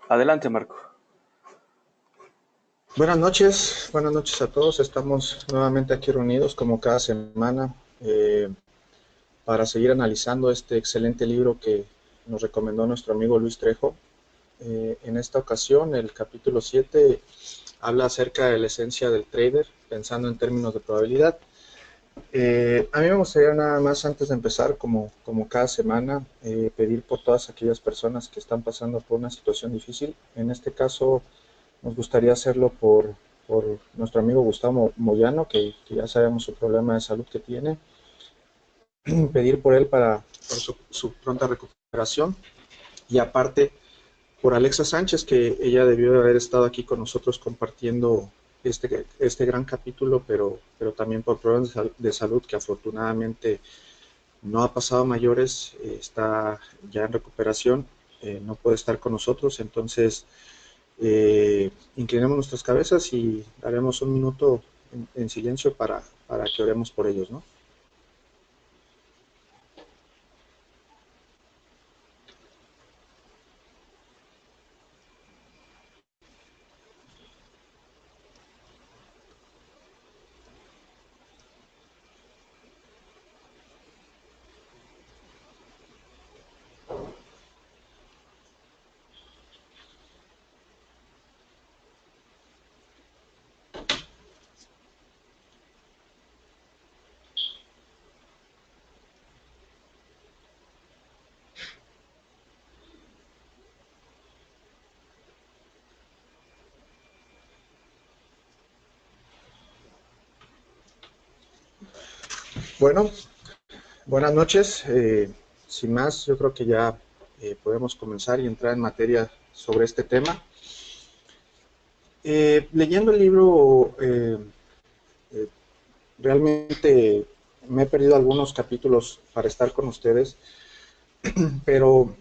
Adelante, Marco. Buenas noches a todos. Estamos nuevamente aquí reunidos como cada semana para seguir analizando este excelente libro que nos recomendó nuestro amigo Luis Trejo. En esta ocasión, el capítulo 7 habla acerca de la esencia del trader, pensando en términos de probabilidad. A mí me gustaría nada más, antes de empezar, como cada semana, pedir por todas aquellas personas que están pasando por una situación difícil. En este caso, nos gustaría hacerlo por nuestro amigo Gustavo Moyano, que ya sabemos su problema de salud que tiene, pedir por él por su pronta recuperación, y aparte por Alexa Sánchez, que ella debió de haber estado aquí con nosotros compartiendo este gran capítulo, pero también por problemas de salud que afortunadamente no ha pasado a mayores, está ya en recuperación, no puede estar con nosotros. Entonces inclinemos nuestras cabezas y daremos un minuto en silencio para que oremos por ellos, ¿no? Bueno, buenas noches. Sin más, yo creo que ya podemos comenzar y entrar en materia sobre este tema. Leyendo el libro, eh, realmente me he perdido algunos capítulos para estar con ustedes, pero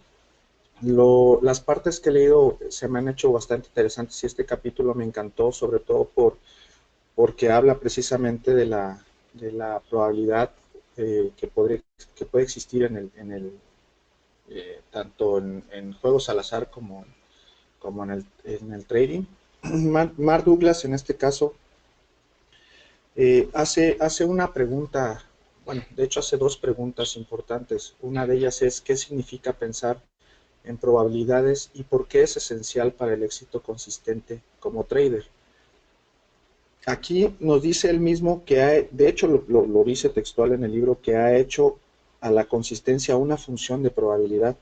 las partes que he leído se me han hecho bastante interesantes y este capítulo me encantó, sobre todo porque habla precisamente de la probabilidad que puede existir tanto en juegos al azar como en el trading. Mark Douglas en este caso hace una pregunta, bueno, de hecho hace dos preguntas importantes. Una de ellas es: ¿qué significa pensar en probabilidades y por qué es esencial para el éxito consistente como trader? Aquí nos dice él mismo de hecho lo dice textual en el libro, que ha hecho a la consistencia una función de probabilidad.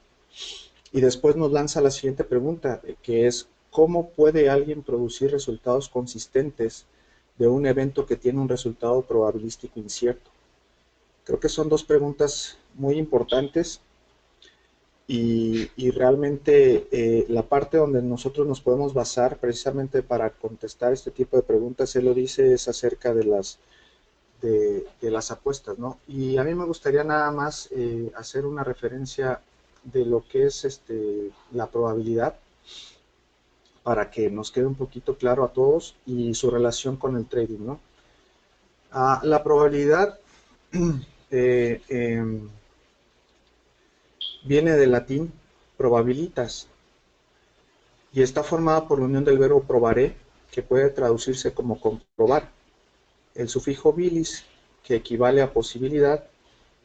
Y después nos lanza la siguiente pregunta, que es: ¿cómo puede alguien producir resultados consistentes de un evento que tiene un resultado probabilístico incierto? Creo que son dos preguntas muy importantes y realmente la parte donde nosotros nos podemos basar precisamente para contestar este tipo de preguntas, él lo dice, es acerca de las apuestas, ¿no? Y a mí me gustaría nada más hacer una referencia de lo que es la probabilidad, para que nos quede un poquito claro a todos, y su relación con el trading, ¿no? La probabilidad eh, eh, viene del latín probabilitas y está formada por la unión del verbo probare, que puede traducirse como comprobar, el sufijo bilis, que equivale a posibilidad,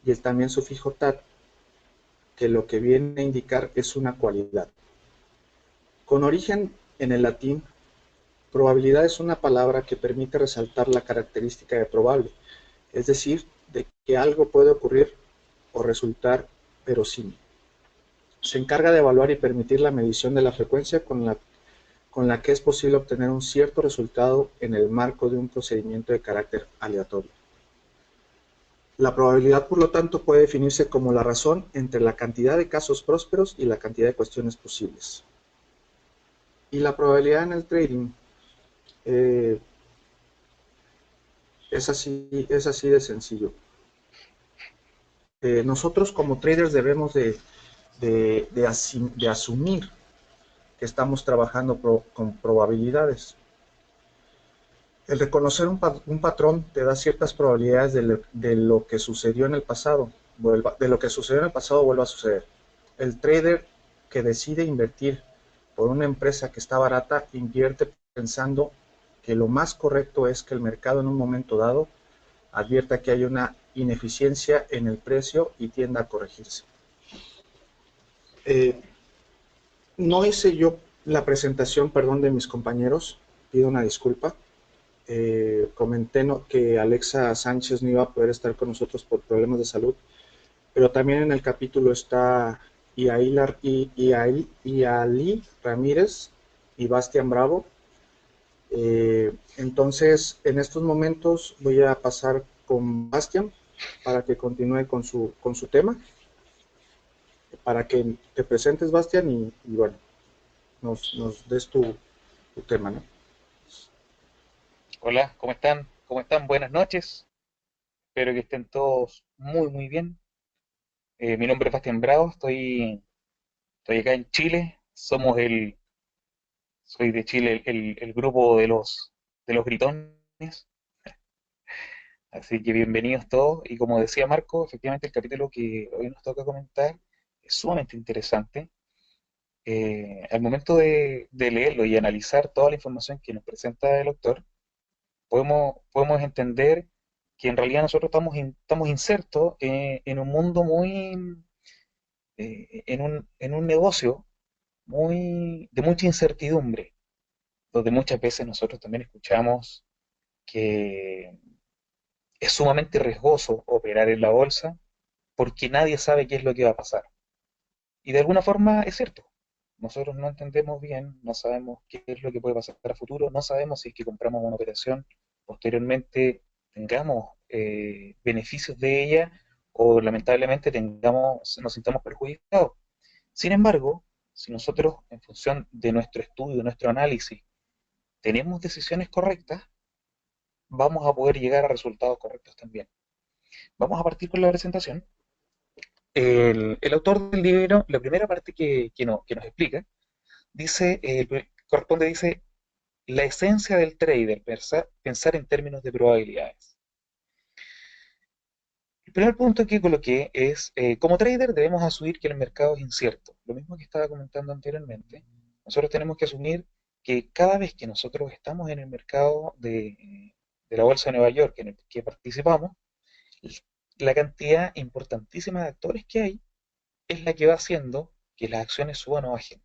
y el también sufijo tat, que lo que viene a indicar es una cualidad. Con origen en el latín, probabilidad es una palabra que permite resaltar la característica de probable, es decir, de que algo puede ocurrir o resultar verosímil. Se encarga de evaluar y permitir la medición de la frecuencia con la que es posible obtener un cierto resultado en el marco de un procedimiento de carácter aleatorio. La probabilidad, por lo tanto, puede definirse como la razón entre la cantidad de casos prósperos y la cantidad de cuestiones posibles. Y la probabilidad en el trading eh, es así de sencillo. Nosotros como traders debemos de asumir que estamos trabajando con probabilidades. El reconocer un patrón te da ciertas probabilidades de lo que sucedió en el pasado, de lo que sucedió en el pasado vuelva a suceder. El trader que decide invertir por una empresa que está barata, invierte pensando que lo más correcto es que el mercado en un momento dado advierta que hay una ineficiencia en el precio y tienda a corregirse. Eh, no hice yo la presentación, perdón, de mis compañeros, pido una disculpa. Comenté que Alexa Sánchez no iba a poder estar con nosotros por problemas de salud, pero también en el capítulo está Iali Ramírez y Bastián Bravo. Entonces, en estos momentos voy a pasar con Bastián para que continúe con su tema, para que te presentes, Bastián, y bueno, nos des tu tema, ¿no? Hola, ¿cómo están? ¿Cómo están? Buenas noches. Espero que estén todos muy bien. Mi nombre es Bastián Bravo, estoy acá en Chile. Soy de Chile, el grupo de los gritones. Así que bienvenidos todos. Y como decía Marco, efectivamente el capítulo que hoy nos toca comentar es sumamente interesante. Al momento de leerlo y analizar toda la información que nos presenta el autor, podemos entender que en realidad nosotros estamos insertos en un mundo en un negocio de mucha incertidumbre, donde muchas veces nosotros también escuchamos que es sumamente riesgoso operar en la bolsa porque nadie sabe qué es lo que va a pasar. Y de alguna forma es cierto. Nosotros no entendemos bien, no sabemos qué es lo que puede pasar a futuro, no sabemos si es que compramos una operación, posteriormente tengamos beneficios de ella o lamentablemente nos sintamos perjudicados. Sin embargo, si nosotros, en función de nuestro estudio, de nuestro análisis, tenemos decisiones correctas, vamos a poder llegar a resultados correctos también. Vamos a partir con la presentación. El autor del libro, la primera parte que nos explica, dice, la esencia del trader, pensar en términos de probabilidades. El primer punto que coloqué es, como trader debemos asumir que el mercado es incierto. Lo mismo que estaba comentando anteriormente, nosotros tenemos que asumir que cada vez que nosotros estamos en el mercado de la Bolsa de Nueva York en el que participamos, la cantidad importantísima de actores que hay es la que va haciendo que las acciones suban o bajen.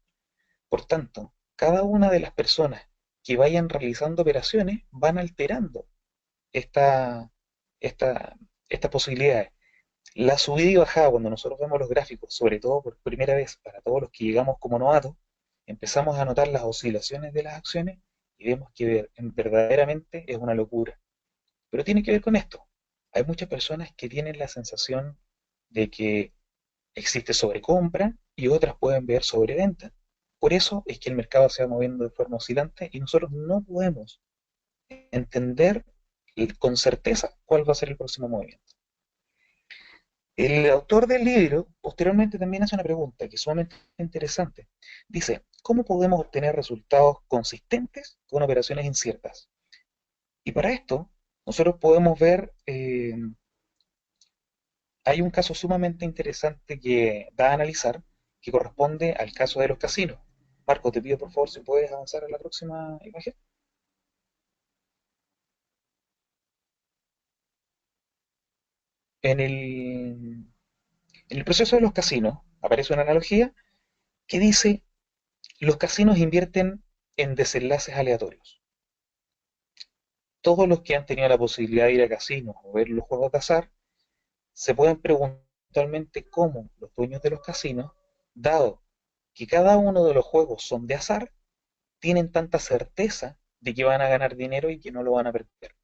Por tanto, cada una de las personas que vayan realizando operaciones van alterando esta, esta, estas posibilidades. La subida y bajada, cuando nosotros vemos los gráficos, sobre todo por primera vez para todos los que llegamos como novatos, empezamos a notar las oscilaciones de las acciones y vemos que verdaderamente es una locura. Pero tiene que ver con esto. Hay muchas personas que tienen la sensación de que existe sobrecompra y otras pueden ver sobreventa. Por eso es que el mercado se va moviendo de forma oscilante y nosotros no podemos entender con certeza cuál va a ser el próximo movimiento. El autor del libro posteriormente también hace una pregunta que es sumamente interesante. Dice, ¿cómo podemos obtener resultados consistentes con operaciones inciertas? Y para esto, nosotros podemos ver, hay un caso sumamente interesante que da a analizar, que corresponde al caso de los casinos. Marco, te pido por favor si puedes avanzar a la próxima imagen. En el proceso de los casinos aparece una analogía que dice, los casinos invierten en desenlaces aleatorios. Todos los que han tenido la posibilidad de ir a casinos o ver los juegos de azar se pueden preguntar actualmente cómo los dueños de los casinos, dado que cada uno de los juegos son de azar, tienen tanta certeza de que van a ganar dinero y que no lo van a perder.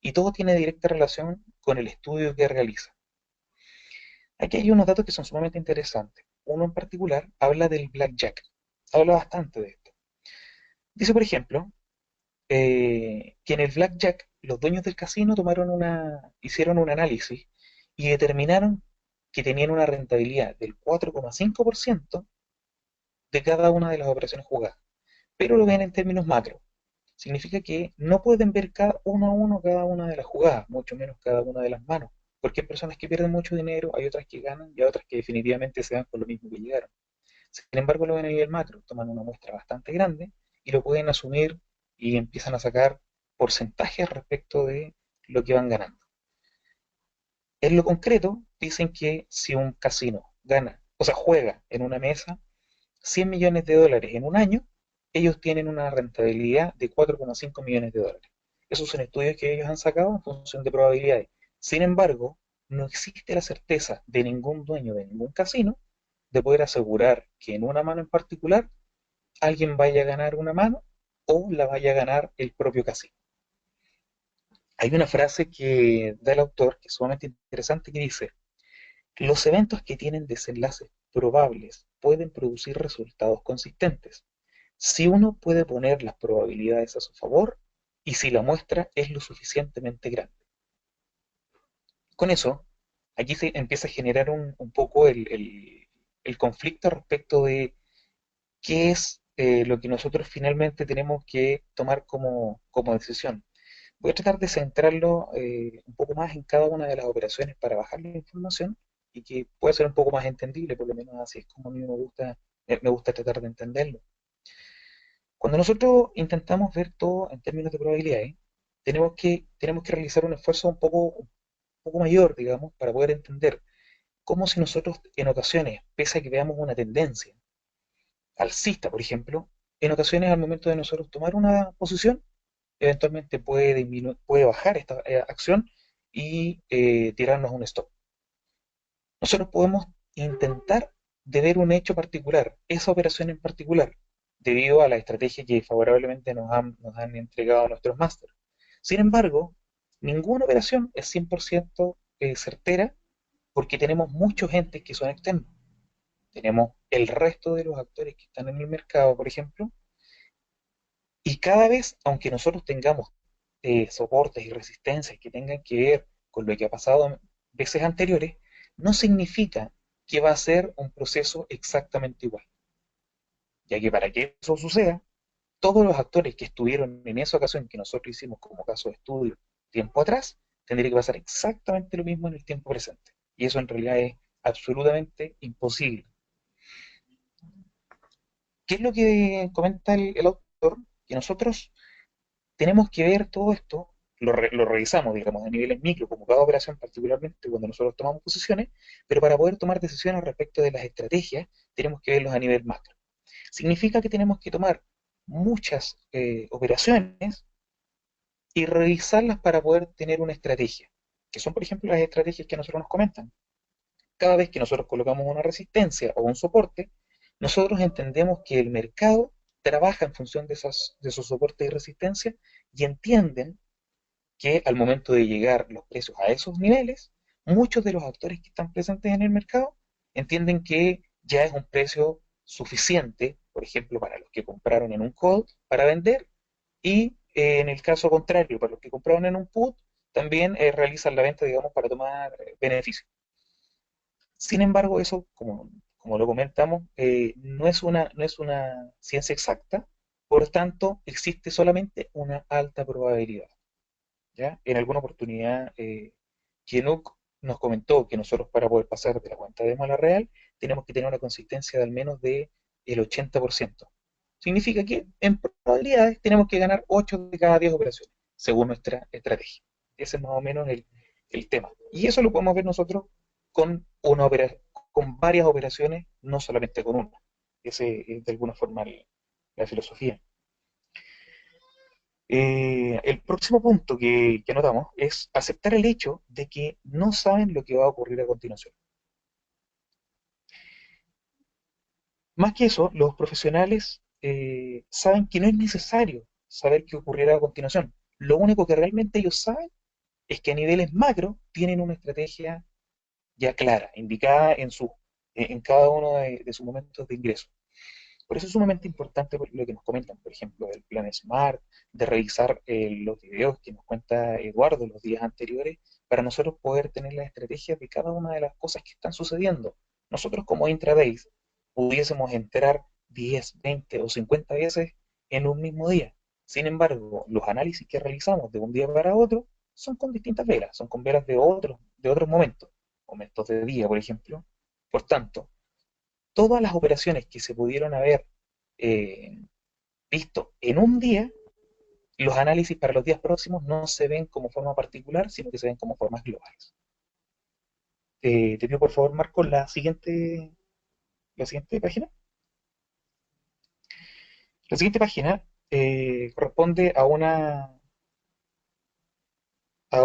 Y todo tiene directa relación con el estudio que realiza. Aquí hay unos datos que son sumamente interesantes. Uno en particular habla del blackjack. Habla bastante de esto. Dice, por ejemplo, que en el blackjack los dueños del casino hicieron un análisis y determinaron que tenían una rentabilidad del 4,5% de cada una de las operaciones jugadas. Pero lo ven en términos macro. Significa que no pueden ver cada uno a uno cada una de las jugadas, mucho menos cada una de las manos. Porque hay personas que pierden mucho dinero, hay otras que ganan y hay otras que definitivamente se van con lo mismo que llegaron. Sin embargo, lo ven a nivel macro, toman una muestra bastante grande y lo pueden asumir y empiezan a sacar porcentajes respecto de lo que van ganando. En lo concreto, dicen que si un casino gana, o sea, juega en una mesa 100 millones de dólares en un año, ellos tienen una rentabilidad de 4,5 millones de dólares. Esos son estudios que ellos han sacado en función de probabilidades. Sin embargo, no existe la certeza de ningún dueño de ningún casino de poder asegurar que en una mano en particular alguien vaya a ganar una mano o la vaya a ganar el propio casino. Hay una frase que da el autor que es sumamente interesante que dice, los eventos que tienen desenlaces probables pueden producir resultados consistentes, si uno puede poner las probabilidades a su favor y si la muestra es lo suficientemente grande. Con eso, aquí se empieza a generar un poco el conflicto respecto de qué es lo que nosotros finalmente tenemos que tomar como decisión. Voy a tratar de centrarlo un poco más en cada una de las operaciones para bajar la información y que pueda ser un poco más entendible, por lo menos así es como a mí me gusta tratar de entenderlo. Cuando nosotros intentamos ver todo en términos de probabilidades, tenemos que realizar un esfuerzo un poco mayor, digamos, para poder entender cómo si nosotros en ocasiones, pese a que veamos una tendencia alcista, por ejemplo, en ocasiones al momento de nosotros tomar una posición, eventualmente puede bajar esta acción y tirarnos un stop. Nosotros podemos intentar de ver un hecho particular, esa operación en particular, debido a la estrategia que favorablemente nos han entregado nuestros másteres. Sin embargo, ninguna operación es 100% certera porque tenemos muchos entes que son externos. Tenemos el resto de los actores que están en el mercado, por ejemplo, y cada vez, aunque nosotros tengamos soportes y resistencias que tengan que ver con lo que ha pasado en veces anteriores, no significa que va a ser un proceso exactamente igual, ya que para que eso suceda, todos los actores que estuvieron en esa ocasión que nosotros hicimos como caso de estudio tiempo atrás, tendría que pasar exactamente lo mismo en el tiempo presente. Y eso en realidad es absolutamente imposible. ¿Qué es lo que comenta el autor? Que nosotros tenemos que ver todo esto, lo revisamos, digamos, a niveles micro, como cada operación, particularmente cuando nosotros tomamos posiciones, pero para poder tomar decisiones respecto de las estrategias, tenemos que verlos a nivel macro. Significa que tenemos que tomar muchas operaciones y revisarlas para poder tener una estrategia, que son, por ejemplo, las estrategias que nosotros nos comentan. Cada vez que nosotros colocamos una resistencia o un soporte, nosotros entendemos que el mercado trabaja en función de esos soportes y resistencias y entienden que al momento de llegar los precios a esos niveles, muchos de los actores que están presentes en el mercado entienden que ya es un precio suficiente, por ejemplo, para los que compraron en un call para vender y en el caso contrario, para los que compraron en un put, también realizan la venta, digamos, para tomar beneficio. Sin embargo, eso, como lo comentamos, no es una ciencia exacta, por tanto, existe solamente una alta probabilidad. ¿Ya? En alguna oportunidad, Chinook nos comentó que nosotros para poder pasar de la cuenta demo a la real, tenemos que tener una consistencia de al menos de el 80%. Significa que en probabilidades tenemos que ganar 8 de cada 10 operaciones, según nuestra estrategia. Ese es más o menos el tema. Y eso lo podemos ver nosotros con, con varias operaciones, no solamente con una. Ese es de alguna forma la filosofía. El próximo punto que notamos es aceptar el hecho de que no saben lo que va a ocurrir a continuación. Más que eso, los profesionales saben que no es necesario saber qué ocurrirá a continuación. Lo único que realmente ellos saben es que a niveles macro tienen una estrategia ya clara, indicada en cada uno de sus momentos de ingreso. Por eso es sumamente importante lo que nos comentan, por ejemplo, del plan SMART, de revisar los videos que nos cuenta Eduardo los días anteriores, para nosotros poder tener las estrategias de cada una de las cosas que están sucediendo. Nosotros como intradays pudiésemos entrar 10, 20 o 50 veces en un mismo día. Sin embargo, los análisis que realizamos de un día para otro son con distintas velas, son con velas de otros momentos de día, por ejemplo. Por tanto, todas las operaciones que se pudieron haber eh, visto en un día, los análisis para los días próximos no se ven como forma particular, sino que se ven como formas globales. Te pido por favor, Marco, la siguiente página. La siguiente página corresponde a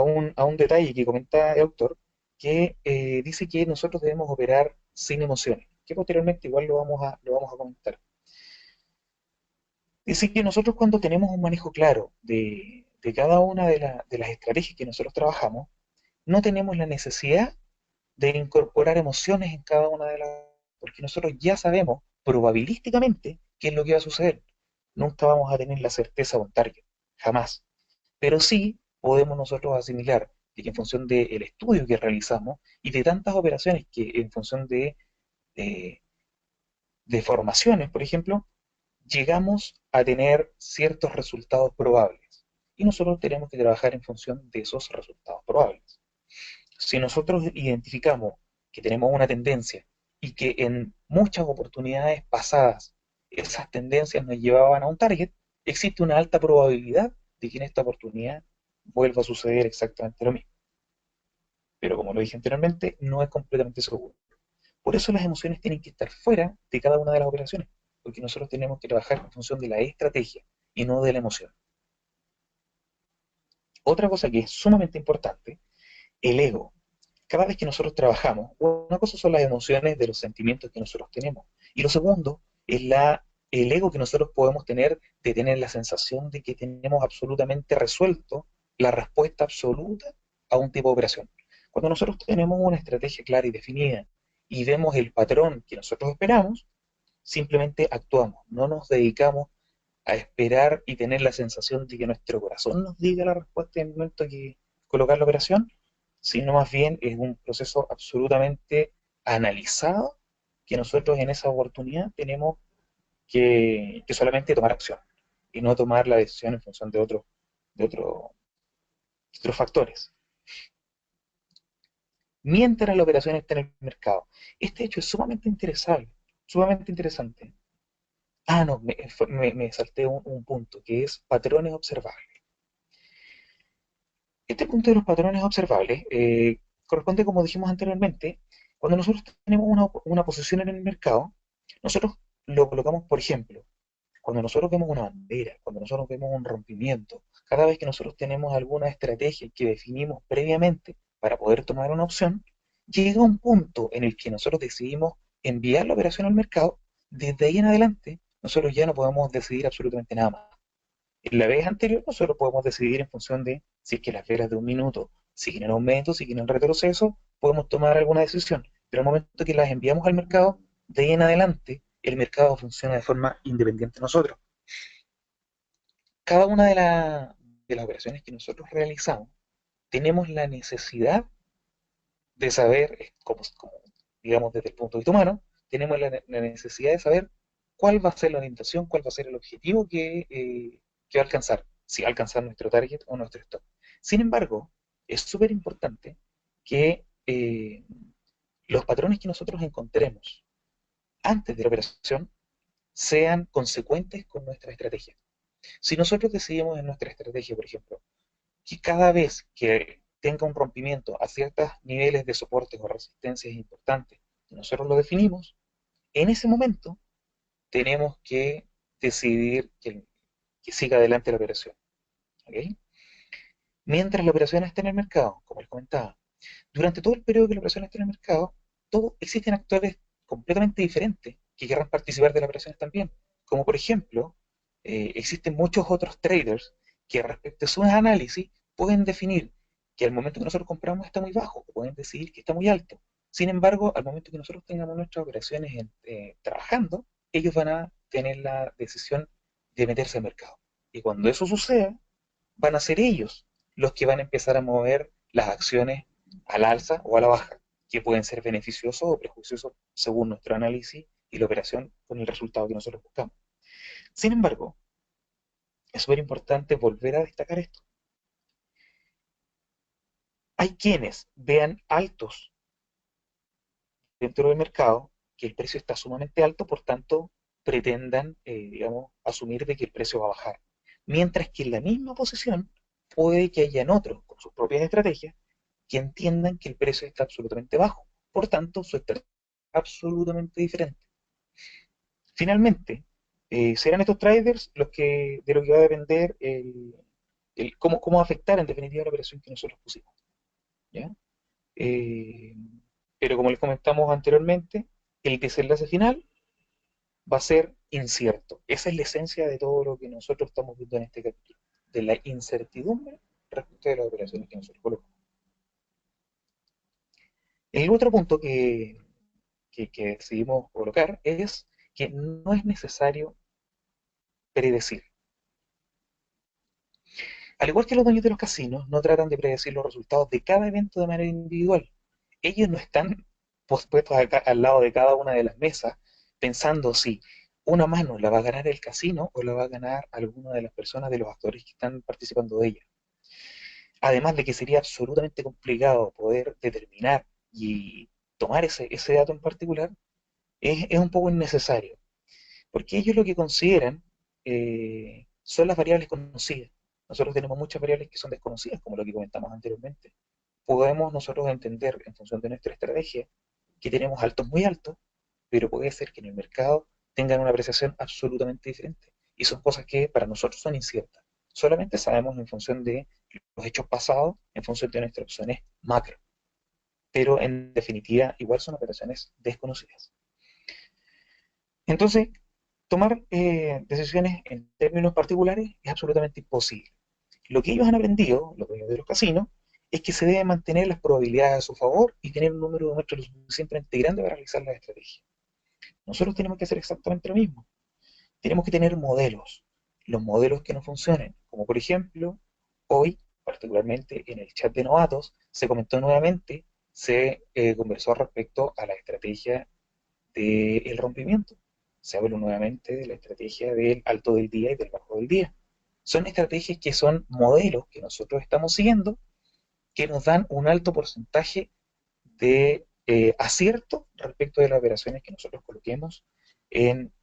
un detalle que comenta el autor, que dice que nosotros debemos operar sin emociones, que posteriormente igual lo vamos a comentar. Dice que nosotros cuando tenemos un manejo claro de cada una de las estrategias que nosotros trabajamos, no tenemos la necesidad de incorporar emociones en cada una de las, porque nosotros ya sabemos probabilísticamente qué es lo que va a suceder. Nunca vamos a tener la certeza de un target, jamás. Pero sí podemos nosotros asimilar de que en función del estudio que realizamos y de tantas operaciones que en función de, de formaciones, por ejemplo, llegamos a tener ciertos resultados probables. Y nosotros tenemos que trabajar en función de esos resultados probables. Si nosotros identificamos que tenemos una tendencia y que en muchas oportunidades pasadas esas tendencias nos llevaban a un target, existe una alta probabilidad de que en esta oportunidad vuelva a suceder exactamente lo mismo. Pero como lo dije anteriormente, no es completamente seguro. Por eso las emociones tienen que estar fuera de cada una de las operaciones, porque nosotros tenemos que trabajar en función de la estrategia y no de la emoción. Otra cosa que es sumamente importante, el ego. Cada vez que nosotros trabajamos, una cosa son las emociones de los sentimientos que nosotros tenemos, y lo segundo es el ego que nosotros podemos tener de tener la sensación de que tenemos absolutamente resuelto la respuesta absoluta a un tipo de operación. Cuando nosotros tenemos una estrategia clara y definida y vemos el patrón que nosotros esperamos, simplemente actuamos, no nos dedicamos a esperar y tener la sensación de que nuestro corazón nos diga la respuesta en el momento que colocar la operación, sino más bien es un proceso absolutamente analizado que nosotros en esa oportunidad tenemos que solamente tomar acción y no tomar la decisión en función de otro- de otros factores. Mientras la operación está en el mercado. Este hecho es sumamente interesante, sumamente interesante. Ah, no, me salté un punto, que es patrones observables. Este punto de los patrones observables corresponde, como dijimos anteriormente, cuando nosotros tenemos una posición en el mercado, nosotros lo colocamos, por ejemplo, cuando nosotros vemos una bandera, cuando nosotros vemos un rompimiento, cada vez que nosotros tenemos alguna estrategia que definimos previamente para poder tomar una opción, llega un punto en el que nosotros decidimos enviar la operación al mercado, desde ahí en adelante nosotros ya no podemos decidir absolutamente nada más. En la vez anterior nosotros podemos decidir en función de si es que las velas de un minuto siguen en aumento, siguen en retroceso, podemos tomar alguna decisión. Pero al momento que las enviamos al mercado, de ahí en adelante, el mercado funciona de forma independiente de nosotros. Cada una de las operaciones que nosotros realizamos, tenemos la necesidad de saber, digamos desde el punto de vista humano, tenemos la necesidad de saber cuál va a ser la orientación, cuál va a ser el objetivo que va a alcanzar, si va a alcanzar nuestro target o nuestro stop. Sin embargo, es súper importante que los patrones que nosotros encontremos antes de la operación sean consecuentes con nuestra estrategia. Si nosotros decidimos en nuestra estrategia, por ejemplo, que cada vez que tenga un rompimiento a ciertos niveles de soportes o resistencias importantes, nosotros lo definimos, en ese momento tenemos que decidir que siga adelante la operación. ¿Ok? Mientras la operación esté en el mercado, como les comentaba, durante todo el periodo que la operación esté en el mercado, existen actores completamente diferentes que querrán participar de las operaciones también. Como por ejemplo, existen muchos otros traders que respecto a sus análisis pueden definir que al momento que nosotros compramos está muy bajo, o pueden decidir que está muy alto. Sin embargo, al momento que nosotros tengamos nuestras operaciones trabajando, ellos van a tener la decisión de meterse al mercado. Y cuando eso suceda, van a ser ellos los que van a empezar a mover las acciones al alza o a la baja, que pueden ser beneficiosos o perjudiciosos según nuestro análisis y la operación con el resultado que nosotros buscamos. Sin embargo, es súper importante volver a destacar esto. Hay quienes vean altos dentro del mercado que el precio está sumamente alto, por tanto, pretendan, digamos, asumir de que el precio va a bajar. Mientras que en la misma posición puede que hayan otros, con sus propias estrategias, que entiendan que el precio está absolutamente bajo. Por tanto, su estrategia es absolutamente diferente. Finalmente, serán estos traders los que, de lo que va a depender cómo va a afectar en definitiva la operación que nosotros pusimos. ¿Ya? Eh, pero como les comentamos anteriormente, el desenlace final va a ser incierto. Esa es la esencia de todo lo que nosotros estamos viendo en este capítulo, de la incertidumbre respecto de las operaciones que nosotros colocamos. El otro punto que decidimos colocar es que no es necesario predecir. Al igual que los dueños de los casinos, no tratan de predecir los resultados de cada evento de manera individual. Ellos no están puestos acá, al lado de cada una de las mesas pensando si una mano la va a ganar el casino o la va a ganar alguna de las personas, de los actores que están participando de ella. Además de que sería absolutamente complicado poder determinar y tomar ese dato en particular, es un poco innecesario, porque ellos lo que consideran son las variables conocidas. Nosotros tenemos muchas variables que son desconocidas, como lo que comentamos anteriormente. Podemos nosotros entender, en función de nuestra estrategia, que tenemos altos muy altos, pero puede ser que en el mercado tengan una apreciación absolutamente diferente. Y son cosas que para nosotros son inciertas. Solamente sabemos en función de los hechos pasados, en función de nuestras opciones macro. Pero en definitiva, igual son operaciones desconocidas. Entonces, tomar decisiones en términos particulares es absolutamente imposible. Lo que ellos han aprendido, los dueños de los casinos, es que se deben mantener las probabilidades a su favor y tener un número de muestras lo suficientemente grande para realizar la estrategia. Nosotros tenemos que hacer exactamente lo mismo. Tenemos que tener modelos, los modelos que no funcionen, como por ejemplo, hoy, particularmente en el chat de novatos, se comentó nuevamente, se conversó respecto a la estrategia del rompimiento. Se habló nuevamente de la estrategia del alto del día y del bajo del día. Son estrategias que son modelos que nosotros estamos siguiendo, que nos dan un alto porcentaje de acierto respecto de las operaciones que nosotros coloquemos en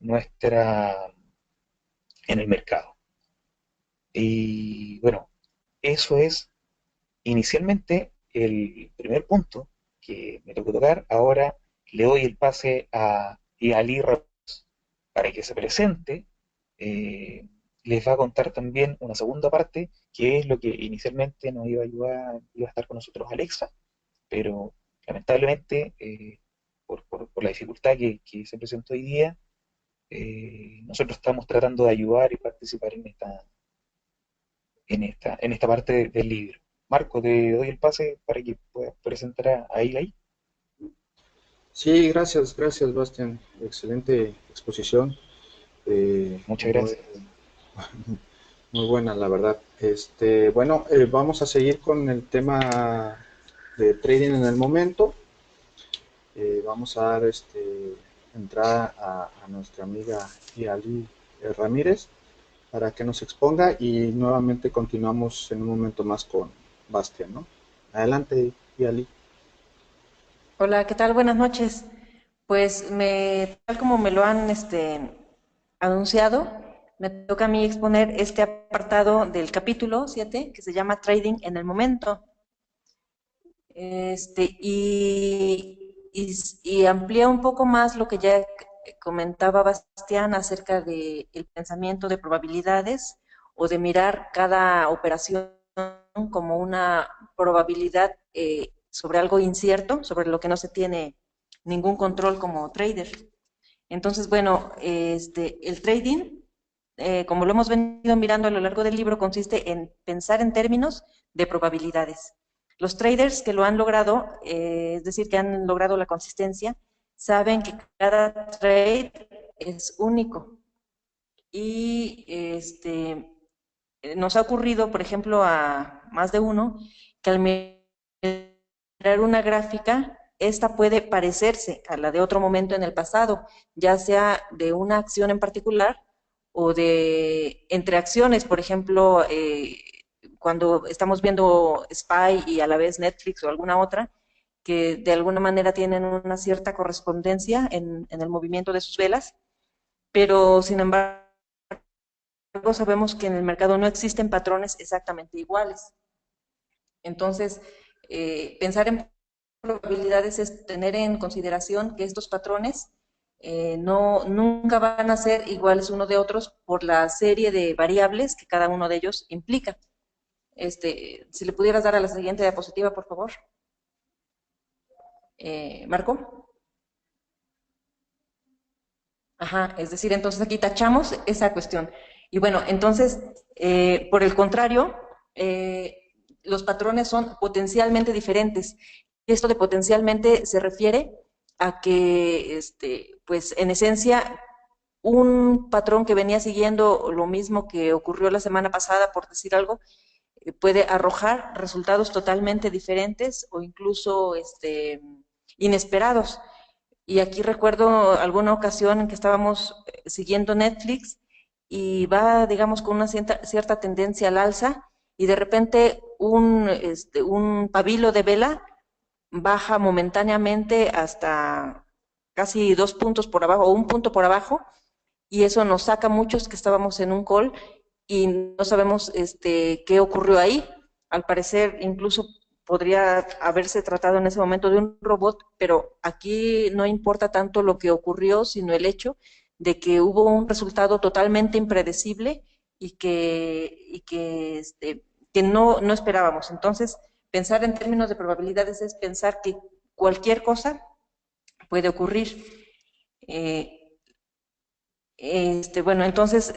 en el mercado. Y bueno, eso es inicialmente el primer punto que me tocó tocar. Ahora le doy el pase a Ali para que se presente. eh, Les va a contar también una segunda parte, que es lo que inicialmente nos iba a ayudar, iba a estar con nosotros Alexa, pero lamentablemente, por la dificultad que se presentó hoy día, nosotros estamos tratando de ayudar y participar en esta parte del libro. Marco, te doy el pase para que puedas presentar a Eli. Sí, gracias, gracias, Bastian. Excelente exposición. Muchas Muy, gracias. muy buena, la verdad. Bueno, vamos a seguir con el tema de trading en el momento. Vamos a dar entrada a nuestra amiga Yali Ramírez para que nos exponga y nuevamente continuamos en un momento más con Bastian, ¿no? Adelante, Yali. Hola, ¿qué tal? Buenas noches. Pues tal como me lo han anunciado, me toca a mí exponer este apartado del capítulo 7 que se llama Trading en el momento. Y amplía un poco más lo que ya comentaba Bastián acerca del pensamiento de probabilidades o de mirar cada operación como una probabilidad sobre algo incierto, sobre lo que no se tiene ningún control como trader. Entonces, bueno, el trading, como lo hemos venido mirando a lo largo del libro, consiste en pensar en términos de probabilidades. Los traders que lo han logrado, es decir, que han logrado la consistencia, saben que cada trade es único. Y nos ha ocurrido, por ejemplo, a más de uno, que al mirar una gráfica, esta puede parecerse a la de otro momento en el pasado, ya sea de una acción en particular o de entre acciones, por ejemplo, cuando estamos viendo Spy y a la vez Netflix o alguna otra, que de alguna manera tienen una cierta correspondencia en el movimiento de sus velas, pero sin embargo sabemos que en el mercado no existen patrones exactamente iguales. Entonces, pensar en probabilidades es tener en consideración que estos patrones nunca van a ser iguales uno de otros por la serie de variables que cada uno de ellos implica. Si le pudieras dar a la siguiente diapositiva, por favor. Marco. Ajá, es decir, entonces aquí tachamos esa cuestión. Y bueno, entonces, por el contrario, los patrones son potencialmente diferentes. Esto de potencialmente se refiere a que, pues, en esencia, un patrón que venía siguiendo lo mismo que ocurrió la semana pasada, por decir algo, puede arrojar resultados totalmente diferentes o incluso inesperados. Y aquí recuerdo alguna ocasión en que estábamos siguiendo Netflix y va, digamos, con una cierta tendencia al alza y de repente un pabilo de vela baja momentáneamente hasta casi 2 puntos por abajo o 1 punto por abajo y eso nos saca a muchos que estábamos en un call y no sabemos qué ocurrió ahí. Al parecer, incluso podría haberse tratado en ese momento de un robot, pero aquí no importa tanto lo que ocurrió, sino el hecho de que hubo un resultado totalmente impredecible y que no esperábamos. Entonces, pensar en términos de probabilidades es pensar que cualquier cosa puede ocurrir. Bueno, entonces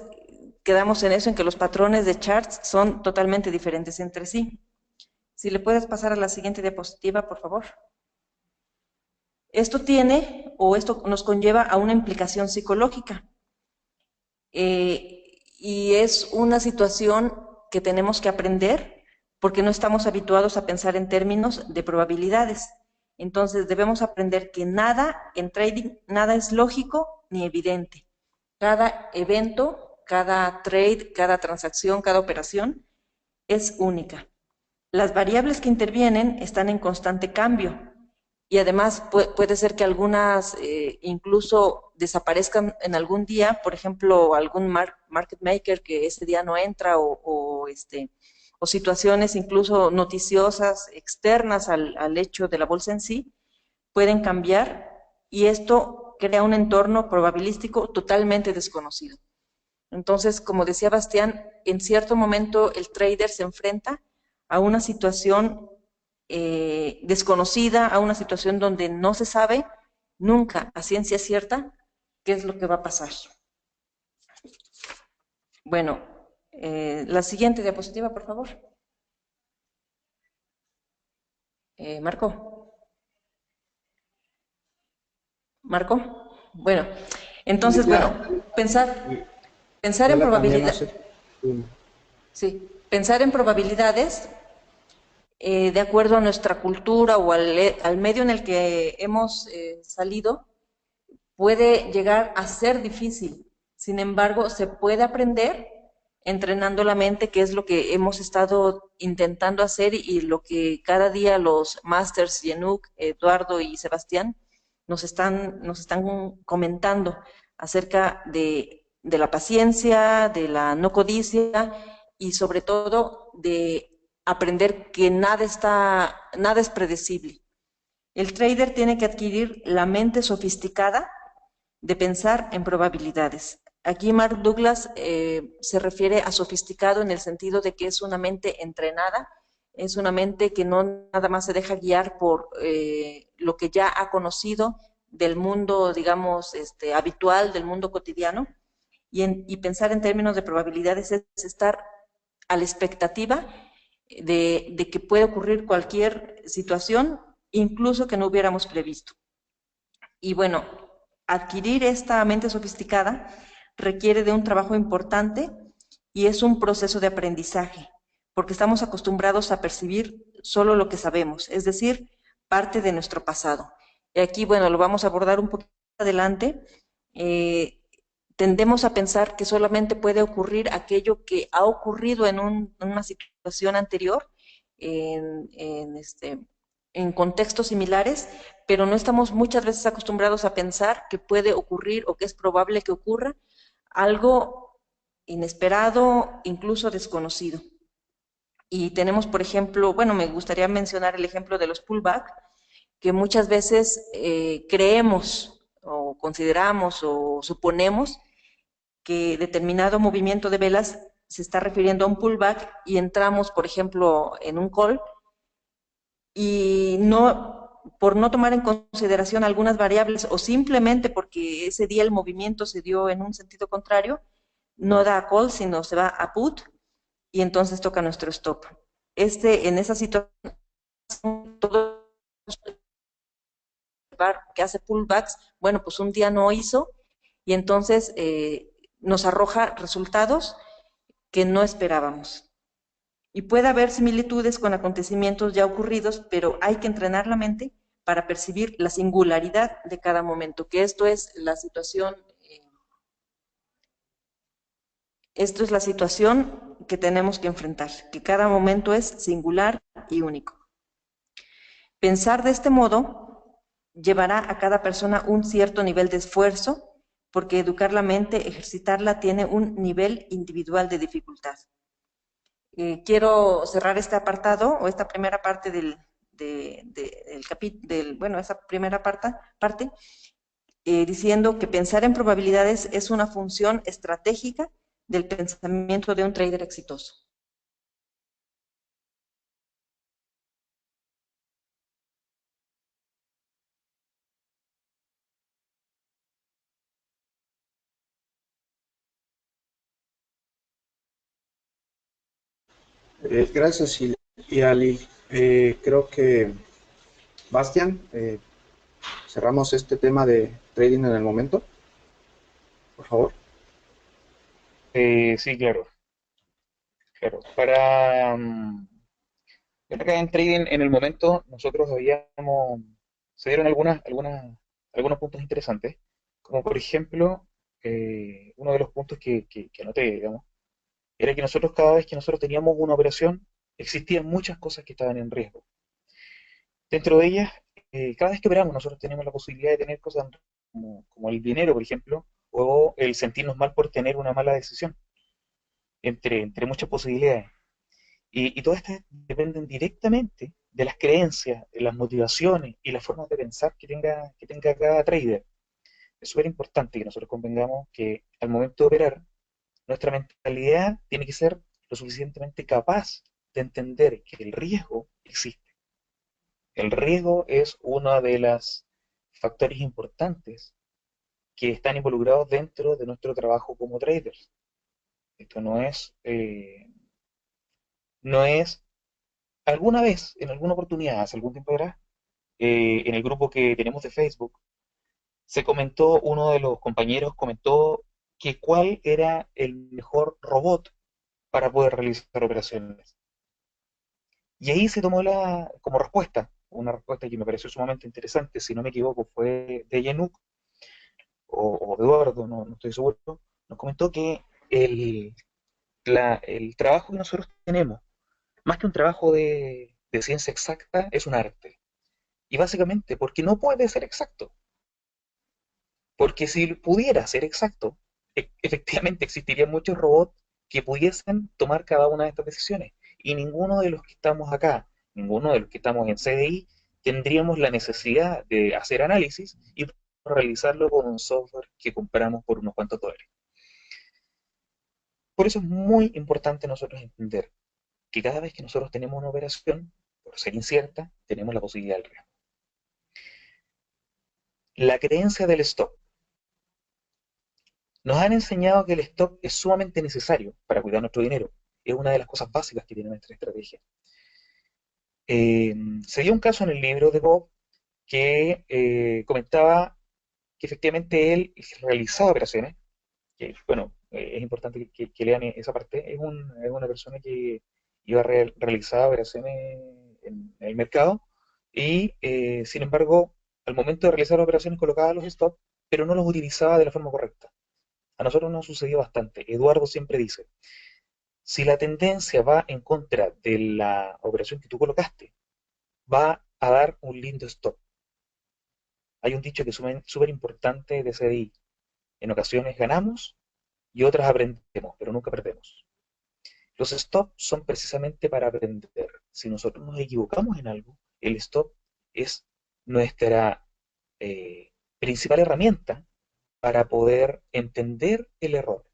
quedamos en eso, en que los patrones de charts son totalmente diferentes entre sí. Si le puedes pasar a la siguiente diapositiva, por favor. Esto nos conlleva a una implicación psicológica. Y es una situación que tenemos que aprender porque no estamos habituados a pensar en términos de probabilidades. Entonces debemos aprender que nada en trading, nada es lógico ni evidente. Cada evento, cada trade, cada transacción, cada operación es única. Las variables que intervienen están en constante cambio y además puede ser que algunas incluso desaparezcan en algún día, por ejemplo, algún market maker que ese día no entra o situaciones incluso noticiosas externas al hecho de la bolsa en sí, pueden cambiar y esto crea un entorno probabilístico totalmente desconocido. Entonces, como decía Bastián, en cierto momento el trader se enfrenta a una situación desconocida, a una situación donde no se sabe nunca a ciencia cierta qué es lo que va a pasar. Bueno, la siguiente diapositiva, por favor. Marco. Marco. Bueno, entonces, bueno, Ya, pensar ya en la cambié, no probabilidad, sé. Sí. sí, pensar en probabilidades de acuerdo a nuestra cultura o al medio en el que hemos salido, puede llegar a ser difícil. Sin embargo, se puede aprender entrenando la mente, que es lo que hemos estado intentando hacer y lo que cada día los masters, Yenuk, Eduardo y Sebastián, nos están comentando acerca de la paciencia, de la no codicia y sobre todo de aprender que nada es predecible. El trader tiene que adquirir la mente sofisticada de pensar en probabilidades. Aquí Mark Douglas se refiere a sofisticado en el sentido de que es una mente entrenada, es una mente que no nada más se deja guiar por lo que ya ha conocido del mundo, digamos, habitual, del mundo cotidiano, y pensar en términos de probabilidades es estar a la expectativa de que puede ocurrir cualquier situación, incluso que no hubiéramos previsto. Y bueno, adquirir esta mente sofisticada requiere de un trabajo importante y es un proceso de aprendizaje, porque estamos acostumbrados a percibir solo lo que sabemos, es decir, parte de nuestro pasado. Y aquí, bueno, lo vamos a abordar un poquito adelante. Eh, Tendemos a pensar que solamente puede ocurrir aquello que ha ocurrido en una situación anterior, en en contextos similares, pero no estamos muchas veces acostumbrados a pensar que puede ocurrir o que es probable que ocurra algo inesperado, incluso desconocido. Y tenemos, por ejemplo, bueno, me gustaría mencionar el ejemplo de los pullback, que muchas veces creemos o consideramos o suponemos que determinado movimiento de velas se está refiriendo a un pullback y entramos, por ejemplo, en un call y no, por no tomar en consideración algunas variables o simplemente porque ese día el movimiento se dio en un sentido contrario, no da a call, sino se va a put y entonces toca nuestro stop. En esa situación, todo que hace pullbacks, bueno, pues un día no hizo y entonces nos arroja resultados que no esperábamos. Y puede haber similitudes con acontecimientos ya ocurridos, pero hay que entrenar la mente para percibir la singularidad de cada momento, que esto es la situación que tenemos que enfrentar, que cada momento es singular y único. Pensar de este modo llevará a cada persona un cierto nivel de esfuerzo, porque educar la mente, ejercitarla, tiene un nivel individual de dificultad. Quiero cerrar este apartado o esta primera parte bueno, esa primera parte diciendo que pensar en probabilidades es una función estratégica del pensamiento de un trader exitoso. Gracias, y Ali. Creo que, Bastian, cerramos este tema de trading en el momento, por favor. Sí, claro, claro. Para acá en trading, en el momento, nosotros se dieron algunos puntos interesantes, como por ejemplo, uno de los puntos que anoté, digamos, era que nosotros cada vez que nosotros teníamos una operación, existían muchas cosas que estaban en riesgo. Dentro de ellas, cada vez que operamos, nosotros tenemos la posibilidad de tener cosas como el dinero, por ejemplo, o el sentirnos mal por tener una mala decisión, entre muchas posibilidades. Y todas estas dependen directamente de las creencias, de las motivaciones y las formas de pensar que tenga cada trader. Es súper importante que nosotros convengamos que al momento de operar, nuestra mentalidad tiene que ser lo suficientemente capaz de entender que el riesgo existe. El riesgo es uno de los factores importantes que están involucrados dentro de nuestro trabajo como traders. Esto no es alguna vez, en alguna oportunidad, hace algún tiempo atrás, en el grupo que tenemos de Facebook, se comentó, uno de los compañeros comentó que cuál era el mejor robot para poder realizar operaciones. Y ahí se tomó como respuesta, una respuesta que me pareció sumamente interesante, si no me equivoco, fue de Yenuk o de Eduardo, no estoy seguro, nos comentó que el, el trabajo que nosotros tenemos, más que un trabajo de ciencia exacta, es un arte. Y básicamente porque no puede ser exacto. Porque si pudiera ser exacto, efectivamente existirían muchos robots que pudiesen tomar cada una de estas decisiones. Y ninguno de los que estamos acá, ninguno de los que estamos en CDI, tendríamos la necesidad de hacer análisis y realizarlo con un software que compramos por unos cuantos dólares. Por eso es muy importante nosotros entender que cada vez que nosotros tenemos una operación, por ser incierta, tenemos la posibilidad del riesgo. La creencia del stop. Nos han enseñado que el stop es sumamente necesario para cuidar nuestro dinero. Es una de las cosas básicas que tiene nuestra estrategia. Eh, Se dio un caso en el libro de Bob que comentaba que efectivamente él realizaba operaciones, que bueno, es importante que lean esa parte, es una persona que iba a realizar operaciones en el mercado y sin embargo al momento de realizar operaciones colocaba los stops, pero no los utilizaba de la forma correcta. A nosotros nos sucedió bastante. Eduardo siempre dice, si la tendencia va en contra de la operación que tú colocaste, va a dar un lindo stop. Hay un dicho que es súper importante de CDI. En ocasiones ganamos y otras aprendemos, pero nunca perdemos. Los stops son precisamente para aprender. Si nosotros nos equivocamos en algo, el stop es nuestra principal herramienta para poder entender el error.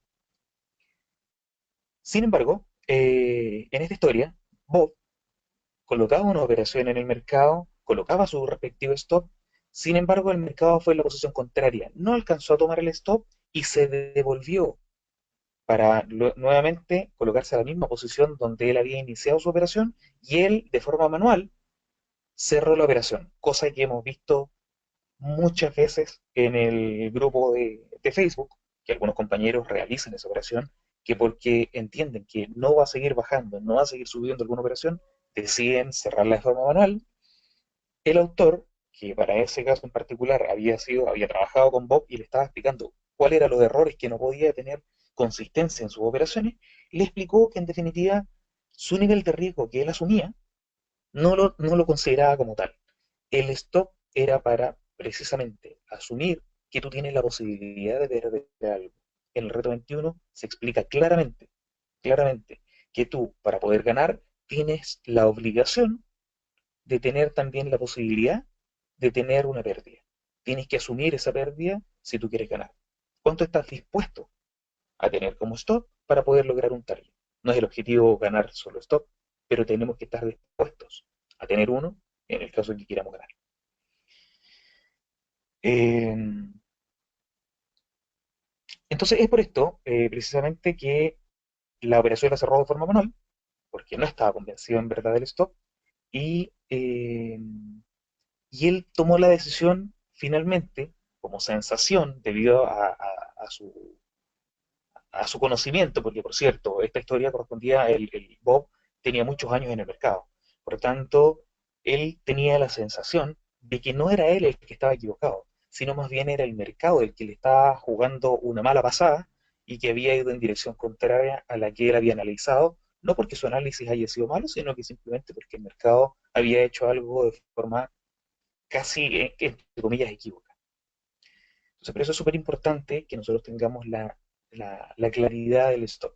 Sin embargo, en esta historia, Bob colocaba una operación en el mercado, colocaba su respectivo stop, sin embargo el mercado fue en la posición contraria, no alcanzó a tomar el stop y se devolvió para nuevamente colocarse a la misma posición donde él había iniciado su operación y él de forma manual cerró la operación, cosa que hemos visto muchas veces en el grupo de Facebook, que algunos compañeros realizan esa operación, que porque entienden que no va a seguir bajando, no va a seguir subiendo alguna operación, deciden cerrarla de forma manual. El autor, que para ese caso en particular había trabajado con Bob y le estaba explicando cuáles eran los errores que no podía tener consistencia en sus operaciones, le explicó que en definitiva su nivel de riesgo que él asumía no lo consideraba como tal. El stop era para precisamente asumir que tú tienes la posibilidad de perder algo. En el reto 21 se explica claramente, que tú para poder ganar tienes la obligación de tener también la posibilidad de tener una pérdida. Tienes que asumir esa pérdida si tú quieres ganar. ¿Cuánto estás dispuesto a tener como stop para poder lograr un target? No es el objetivo ganar solo stop, pero tenemos que estar dispuestos a tener uno en el caso de que queramos ganar. Eh, entonces es por esto, precisamente, que la operación la cerró de forma manual, porque no estaba convencido en verdad del stop, y, eh, y él tomó la decisión finalmente, como sensación, debido a su conocimiento, porque por cierto, esta historia correspondía, el Bob tenía muchos años en el mercado. Por lo tanto, él tenía la sensación de que no era él el que estaba equivocado, sino más bien era el mercado el que le estaba jugando una mala pasada y que había ido en dirección contraria a la que él había analizado, no porque su análisis haya sido malo, sino que simplemente porque el mercado había hecho algo de forma casi, entre comillas, equívoca. Entonces, por eso es súper importante que nosotros tengamos la claridad del stop.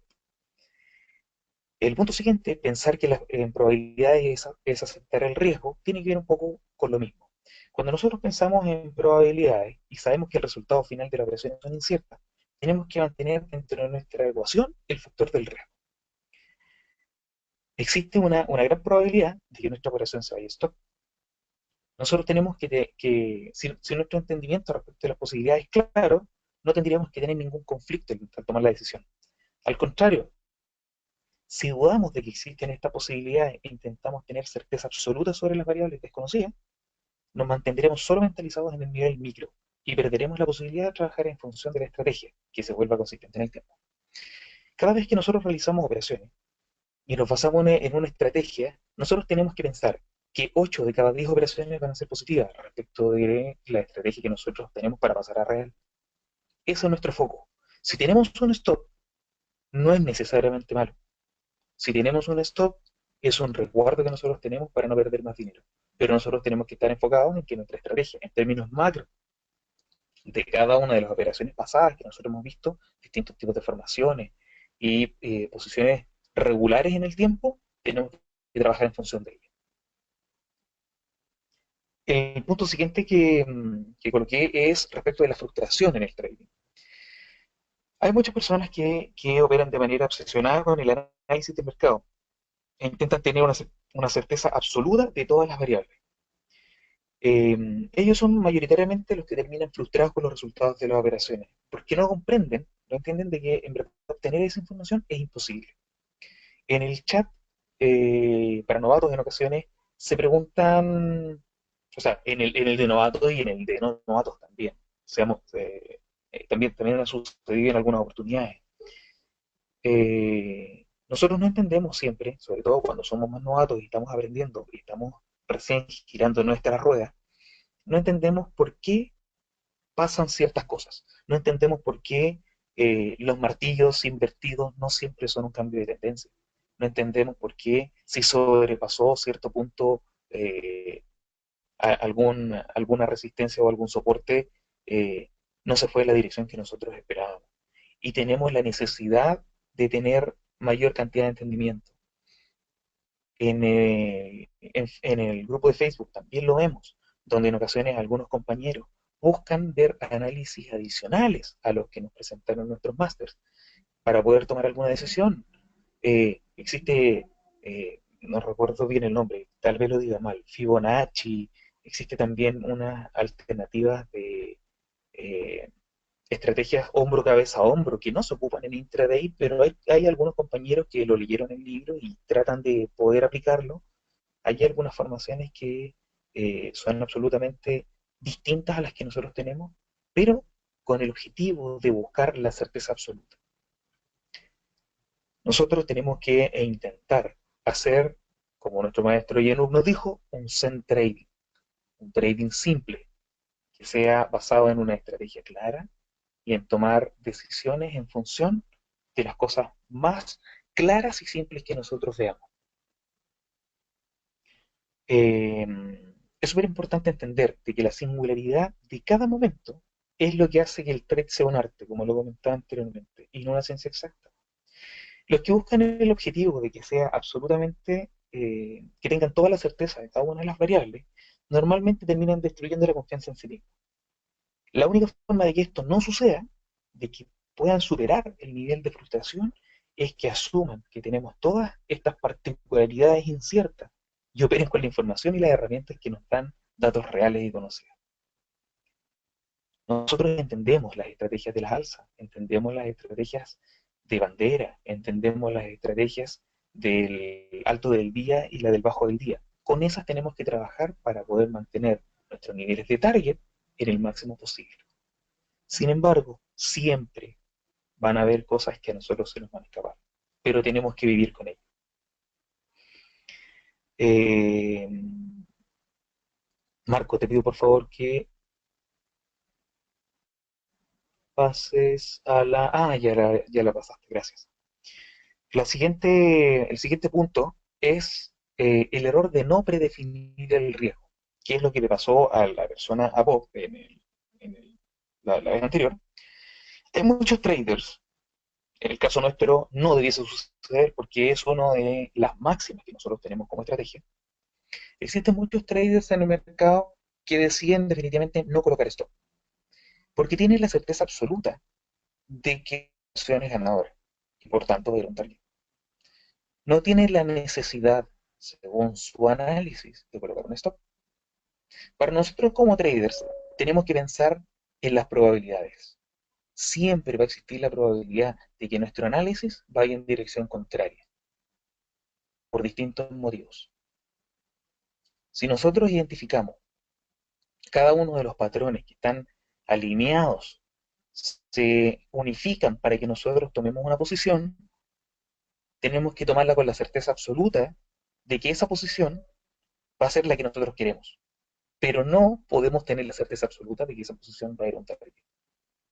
El punto siguiente, pensar que en probabilidades es aceptar el riesgo, tiene que ver un poco con lo mismo. Cuando nosotros pensamos en probabilidades y sabemos que el resultado final de la operación son inciertas, tenemos que mantener dentro de nuestra ecuación el factor del riesgo. Existe una gran probabilidad de que nuestra operación se vaya a stop. Nosotros tenemos si nuestro entendimiento respecto a las posibilidades es claro, no tendríamos que tener ningún conflicto al tomar la decisión. Al contrario, si dudamos de que existen estas posibilidades e intentamos tener certeza absoluta sobre las variables desconocidas, nos mantendremos solo mentalizados en el nivel micro y perderemos la posibilidad de trabajar en función de la estrategia, que se vuelva consistente en el tiempo. Cada vez que nosotros realizamos operaciones y nos basamos en una estrategia, nosotros tenemos que pensar que 8 de cada 10 operaciones van a ser positivas respecto de la estrategia que nosotros tenemos para pasar a real. Ese es nuestro foco. Si tenemos un stop, no es necesariamente malo. Si tenemos un stop, es un resguardo que nosotros tenemos para no perder más dinero. Pero nosotros tenemos que estar enfocados en que nuestra estrategia, en términos macro, de cada una de las operaciones pasadas que nosotros hemos visto, distintos tipos de formaciones y posiciones regulares en el tiempo, tenemos que trabajar en función de ello. El punto siguiente que coloqué es respecto de la frustración en el trading. Hay muchas personas que operan de manera obsesionada con el análisis del mercado e intentan tener una certeza absoluta de todas las variables. Ellos son mayoritariamente los que terminan frustrados con los resultados de las operaciones, porque no entienden de que en verdad obtener esa información es imposible. En el chat, para novatos en ocasiones, se preguntan, o sea, en el de novatos y en el de no novatos también, seamos, también ha sucedido en algunas oportunidades. Nosotros no entendemos siempre, sobre todo cuando somos más novatos y estamos aprendiendo y estamos recién girando nuestra rueda, no entendemos por qué pasan ciertas cosas. No entendemos por qué los martillos invertidos no siempre son un cambio de tendencia. No entendemos por qué si sobrepasó cierto punto alguna resistencia o algún soporte no se fue en la dirección que nosotros esperábamos. Y tenemos la necesidad de tener mayor cantidad de entendimiento. En el grupo de Facebook también lo vemos, donde en ocasiones algunos compañeros buscan ver análisis adicionales a los que nos presentaron nuestros másters para poder tomar alguna decisión. Existe, no recuerdo bien el nombre, tal vez lo diga mal, Fibonacci, existe también unas alternativas de eh, estrategias hombro, cabeza, hombro, que no se ocupan en intraday, pero hay algunos compañeros que lo leyeron en el libro y tratan de poder aplicarlo. Hay algunas formaciones que son absolutamente distintas a las que nosotros tenemos, pero con el objetivo de buscar la certeza absoluta. Nosotros tenemos que intentar hacer, como nuestro maestro Yenuk nos dijo, un trading simple, que sea basado en una estrategia clara y en tomar decisiones en función de las cosas más claras y simples que nosotros veamos. Eh, es súper importante entender de que la singularidad de cada momento es lo que hace que el trade sea un arte, como lo comentaba anteriormente, y no una ciencia exacta. Los que buscan el objetivo de que sea absolutamente, que tengan toda la certeza de cada una de las variables, normalmente terminan destruyendo la confianza en sí mismos. La única forma de que esto no suceda, de que puedan superar el nivel de frustración, es que asuman que tenemos todas estas particularidades inciertas y operen con la información y las herramientas que nos dan datos reales y conocidos. Nosotros entendemos las estrategias de las alzas, entendemos las estrategias de bandera, entendemos las estrategias del alto del día y la del bajo del día. Con esas tenemos que trabajar para poder mantener nuestros niveles de target en el máximo posible. Sin embargo, siempre van a haber cosas que a nosotros se nos van a escapar, pero tenemos que vivir con ello. Eh, Marco, te pido por favor que pases a la... Ah, ya la pasaste, gracias. El siguiente punto es el error de no predefinir el riesgo. ¿Qué es lo que le pasó a la persona, a Bob, la vez anterior? Hay muchos traders, en el caso nuestro no debiese suceder porque es una de las máximas que nosotros tenemos como estrategia. Existen muchos traders en el mercado que deciden definitivamente no colocar stop, porque tienen la certeza absoluta de que la acción es ganadora y por tanto va a ir a un target. No tienen la necesidad, según su análisis, de colocar un stop. Para nosotros como traders tenemos que pensar en las probabilidades. Siempre va a existir la probabilidad de que nuestro análisis vaya en dirección contraria, por distintos motivos. Si nosotros identificamos cada uno de los patrones que están alineados, se unifican para que nosotros tomemos una posición, tenemos que tomarla con la certeza absoluta de que esa posición va a ser la que nosotros queremos. Pero no podemos tener la certeza absoluta de que esa posición va a ir a un target.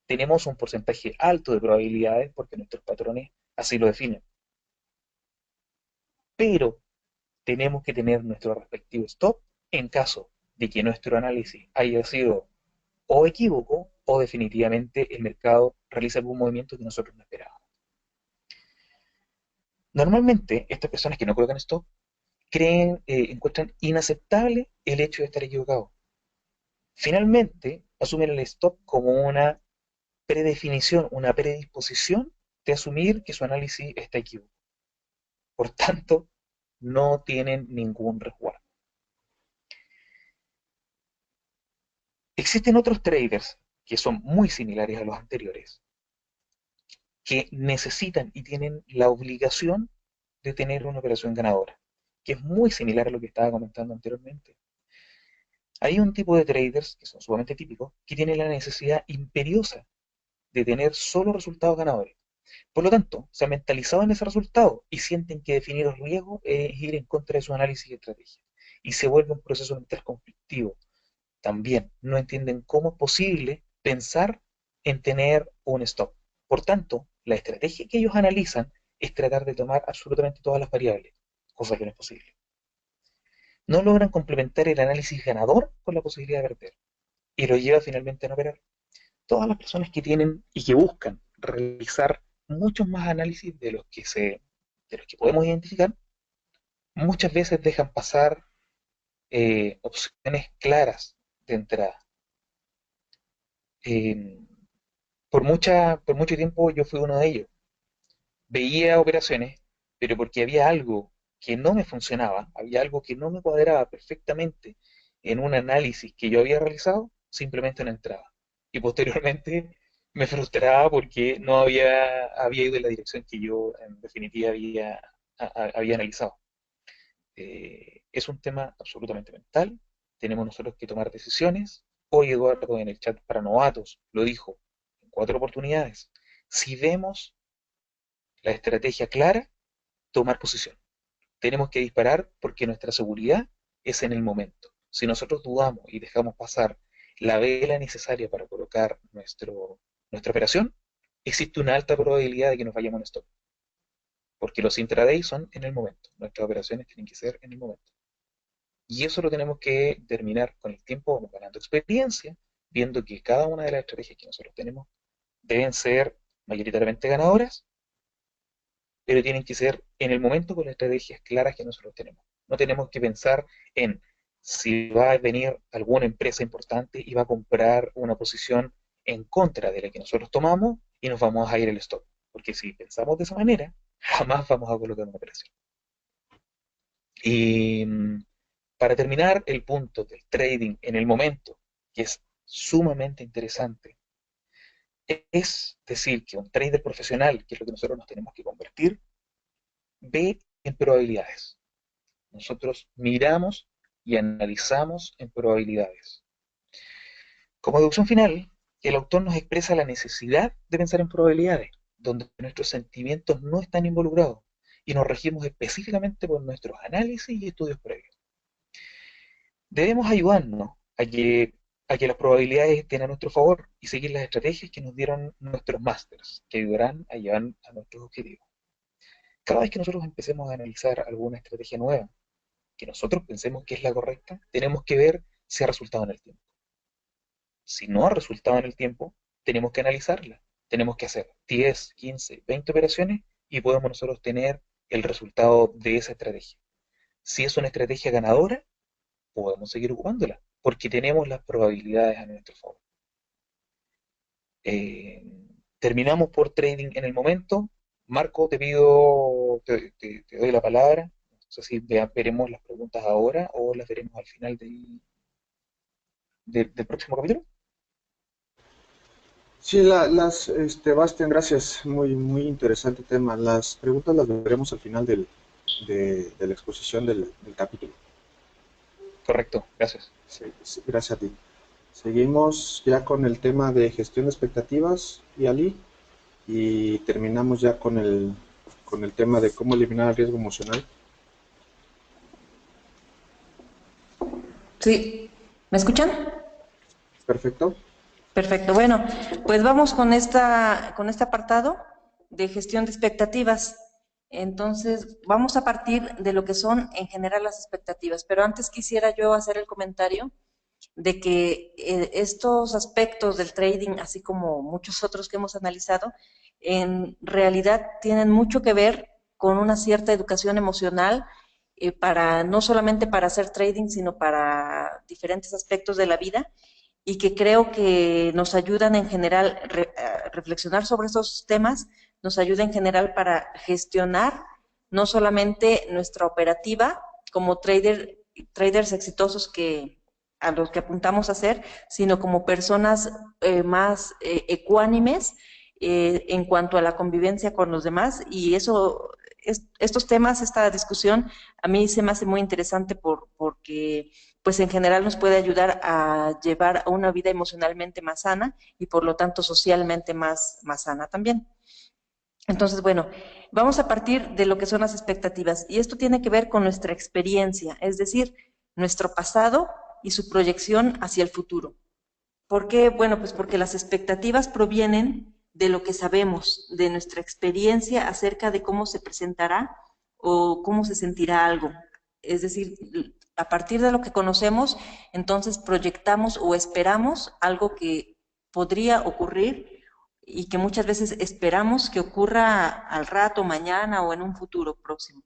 Tenemos un porcentaje alto de probabilidades porque nuestros patrones así lo definen. Pero tenemos que tener nuestro respectivo stop en caso de que nuestro análisis haya sido o equívoco o definitivamente el mercado realiza algún movimiento que nosotros no esperábamos. Normalmente estas personas que no colocan stop encuentran inaceptable el hecho de estar equivocado. Finalmente asumen el stop como una predefinición, una predisposición de asumir que su análisis está equivocado. Por tanto, no tienen ningún resguardo. Existen otros traders que son muy similares a los anteriores, que necesitan y tienen la obligación de tener una operación ganadora, que es muy similar a lo que estaba comentando anteriormente. Hay un tipo de traders, que son sumamente típicos, que tienen la necesidad imperiosa de tener solo resultados ganadores. Por lo tanto, se han mentalizado en ese resultado y sienten que definir el riesgo es ir en contra de su análisis y estrategia. Y se vuelve un proceso mental conflictivo. También no entienden cómo es posible pensar en tener un stop. Por tanto, la estrategia que ellos analizan es tratar de tomar absolutamente todas las variables, cosa que no es posible. no logran complementar el análisis ganador con la posibilidad de perder y lo lleva finalmente a no operar. Todas las personas que tienen y que buscan realizar muchos más análisis de los que podemos identificar, muchas veces dejan pasar opciones claras de entrada. Eh, por mucho tiempo yo fui uno de ellos. Veía operaciones, pero porque había algo que no me funcionaba, había algo que no me cuadraba perfectamente en un análisis que yo había realizado, simplemente no entraba. Y posteriormente me frustraba porque no había ido en la dirección que yo en definitiva había analizado. Es un tema absolutamente mental, tenemos nosotros que tomar decisiones. Hoy Eduardo en el chat para novatos lo dijo en 4 oportunidades. Si vemos la estrategia clara, tomar posición. Tenemos que disparar porque nuestra seguridad es en el momento. Si nosotros dudamos y dejamos pasar la vela necesaria para colocar nuestra operación, existe una alta probabilidad de que nos vayamos en stop. Porque los intraday son en el momento. Nuestras operaciones tienen que ser en el momento. Y eso lo tenemos que terminar con el tiempo, vamos ganando experiencia, viendo que cada una de las estrategias que nosotros tenemos deben ser mayoritariamente ganadoras, pero tienen que ser en el momento con las estrategias claras que nosotros tenemos. No tenemos que pensar en si va a venir alguna empresa importante y va a comprar una posición en contra de la que nosotros tomamos y nos vamos a ir al stop. Porque si pensamos de esa manera, jamás vamos a colocar una operación. Y para terminar, el punto del trading en el momento, que es sumamente interesante, es decir, que un trader profesional, que es lo que nosotros nos tenemos que convertir, ve en probabilidades. Nosotros miramos y analizamos en probabilidades. Como deducción final, el autor nos expresa la necesidad de pensar en probabilidades, donde nuestros sentimientos no están involucrados y nos regimos específicamente por nuestros análisis y estudios previos. Debemos ayudarnos a que las probabilidades estén a nuestro favor y seguir las estrategias que nos dieron nuestros másters, que ayudarán a llevar a nuestros objetivos. Cada vez que nosotros empecemos a analizar alguna estrategia nueva, que nosotros pensemos que es la correcta, tenemos que ver si ha resultado en el tiempo. Si no ha resultado en el tiempo, tenemos que analizarla. Tenemos que hacer 10, 15, 20 operaciones y podemos nosotros tener el resultado de esa estrategia. Si es una estrategia ganadora, podemos seguir ocupándola, porque tenemos las probabilidades a nuestro favor. Eh, Terminamos por trading en el momento. Marco, te doy la palabra. No sé si veremos las preguntas ahora o las veremos al final del próximo capítulo. Sí, Bastián, gracias. Muy, muy interesante tema. Las preguntas las veremos al final de la exposición del capítulo. Correcto, gracias. Sí, sí, gracias a ti. Seguimos ya con el tema de gestión de expectativas y Ali, y terminamos ya con el tema de cómo eliminar el riesgo emocional. Sí, ¿me escuchan? Perfecto. Perfecto. Bueno, pues vamos con este apartado de gestión de expectativas. Entonces, vamos a partir de lo que son en general las expectativas, pero antes quisiera yo hacer el comentario de que estos aspectos del trading, así como muchos otros que hemos analizado, en realidad tienen mucho que ver con una cierta educación emocional para no solamente para hacer trading, sino para diferentes aspectos de la vida y que creo que nos ayudan en general a reflexionar sobre esos temas, nos ayuda en general para gestionar no solamente nuestra operativa como traders exitosos a los que apuntamos a ser, sino como personas más ecuánimes en cuanto a la convivencia con los demás y estos temas, esta discusión, a mí se me hace muy interesante porque pues en general nos puede ayudar a llevar a una vida emocionalmente más sana y por lo tanto socialmente más sana también. Entonces, bueno, vamos a partir de lo que son las expectativas y esto tiene que ver con nuestra experiencia, es decir, nuestro pasado y su proyección hacia el futuro. ¿Por qué? Bueno, pues porque las expectativas provienen de lo que sabemos, de nuestra experiencia acerca de cómo se presentará o cómo se sentirá algo. Es decir, a partir de lo que conocemos, entonces proyectamos o esperamos algo que podría ocurrir y que muchas veces esperamos que ocurra al rato, mañana o en un futuro próximo.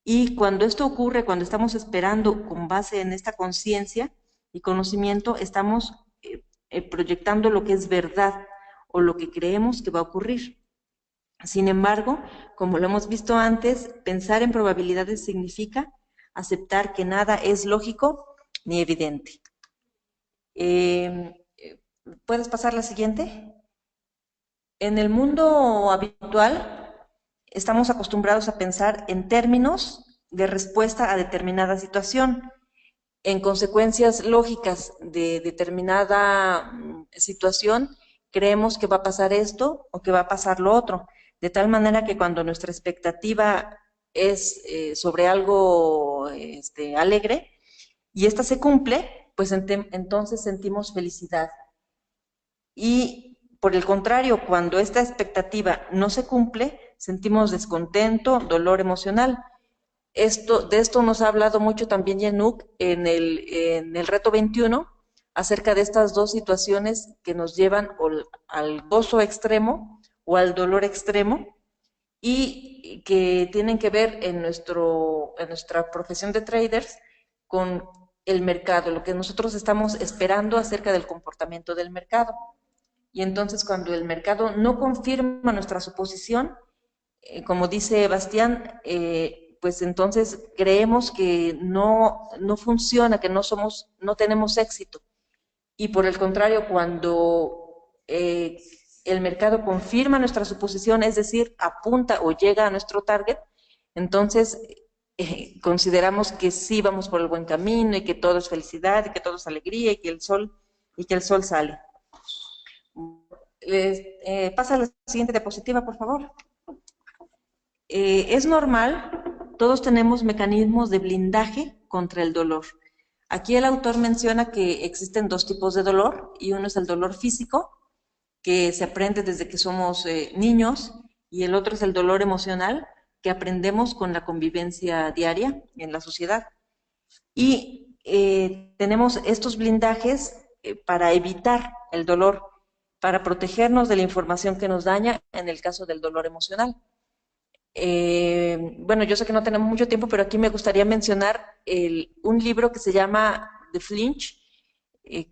Y cuando esto ocurre, cuando estamos esperando con base en esta conciencia y conocimiento, estamos proyectando lo que es verdad o lo que creemos que va a ocurrir. Sin embargo, como lo hemos visto antes, pensar en probabilidades significa aceptar que nada es lógico ni evidente. ¿Puedes pasar la siguiente? En el mundo habitual estamos acostumbrados a pensar en términos de respuesta a determinada situación, en consecuencias lógicas de determinada situación, creemos que va a pasar esto o que va a pasar lo otro, de tal manera que cuando nuestra expectativa es sobre algo alegre y esta se cumple, pues entonces sentimos felicidad. Y por el contrario, cuando esta expectativa no se cumple, sentimos descontento, dolor emocional. De esto nos ha hablado mucho también Yanuk en el reto 21, acerca de estas dos situaciones que nos llevan al gozo extremo o al dolor extremo y que tienen que ver en nuestra profesión de traders con el mercado, lo que nosotros estamos esperando acerca del comportamiento del mercado. Y entonces cuando el mercado no confirma nuestra suposición, como dice Bastián, pues entonces creemos que no funciona, que no tenemos éxito. Y por el contrario, cuando el mercado confirma nuestra suposición, es decir, apunta o llega a nuestro target, entonces consideramos que sí vamos por el buen camino y que todo es felicidad y que todo es alegría y que el sol sale. Pasa a la siguiente diapositiva, por favor. Es normal, todos tenemos mecanismos de blindaje contra el dolor. Aquí el autor menciona que existen dos tipos de dolor, y uno es el dolor físico, que se aprende desde que somos niños, y el otro es el dolor emocional, que aprendemos con la convivencia diaria en la sociedad. Y tenemos estos blindajes para evitar el dolor, para protegernos de la información que nos daña en el caso del dolor emocional. Bueno, yo sé que no tenemos mucho tiempo, pero aquí me gustaría mencionar un libro que se llama The Flinch,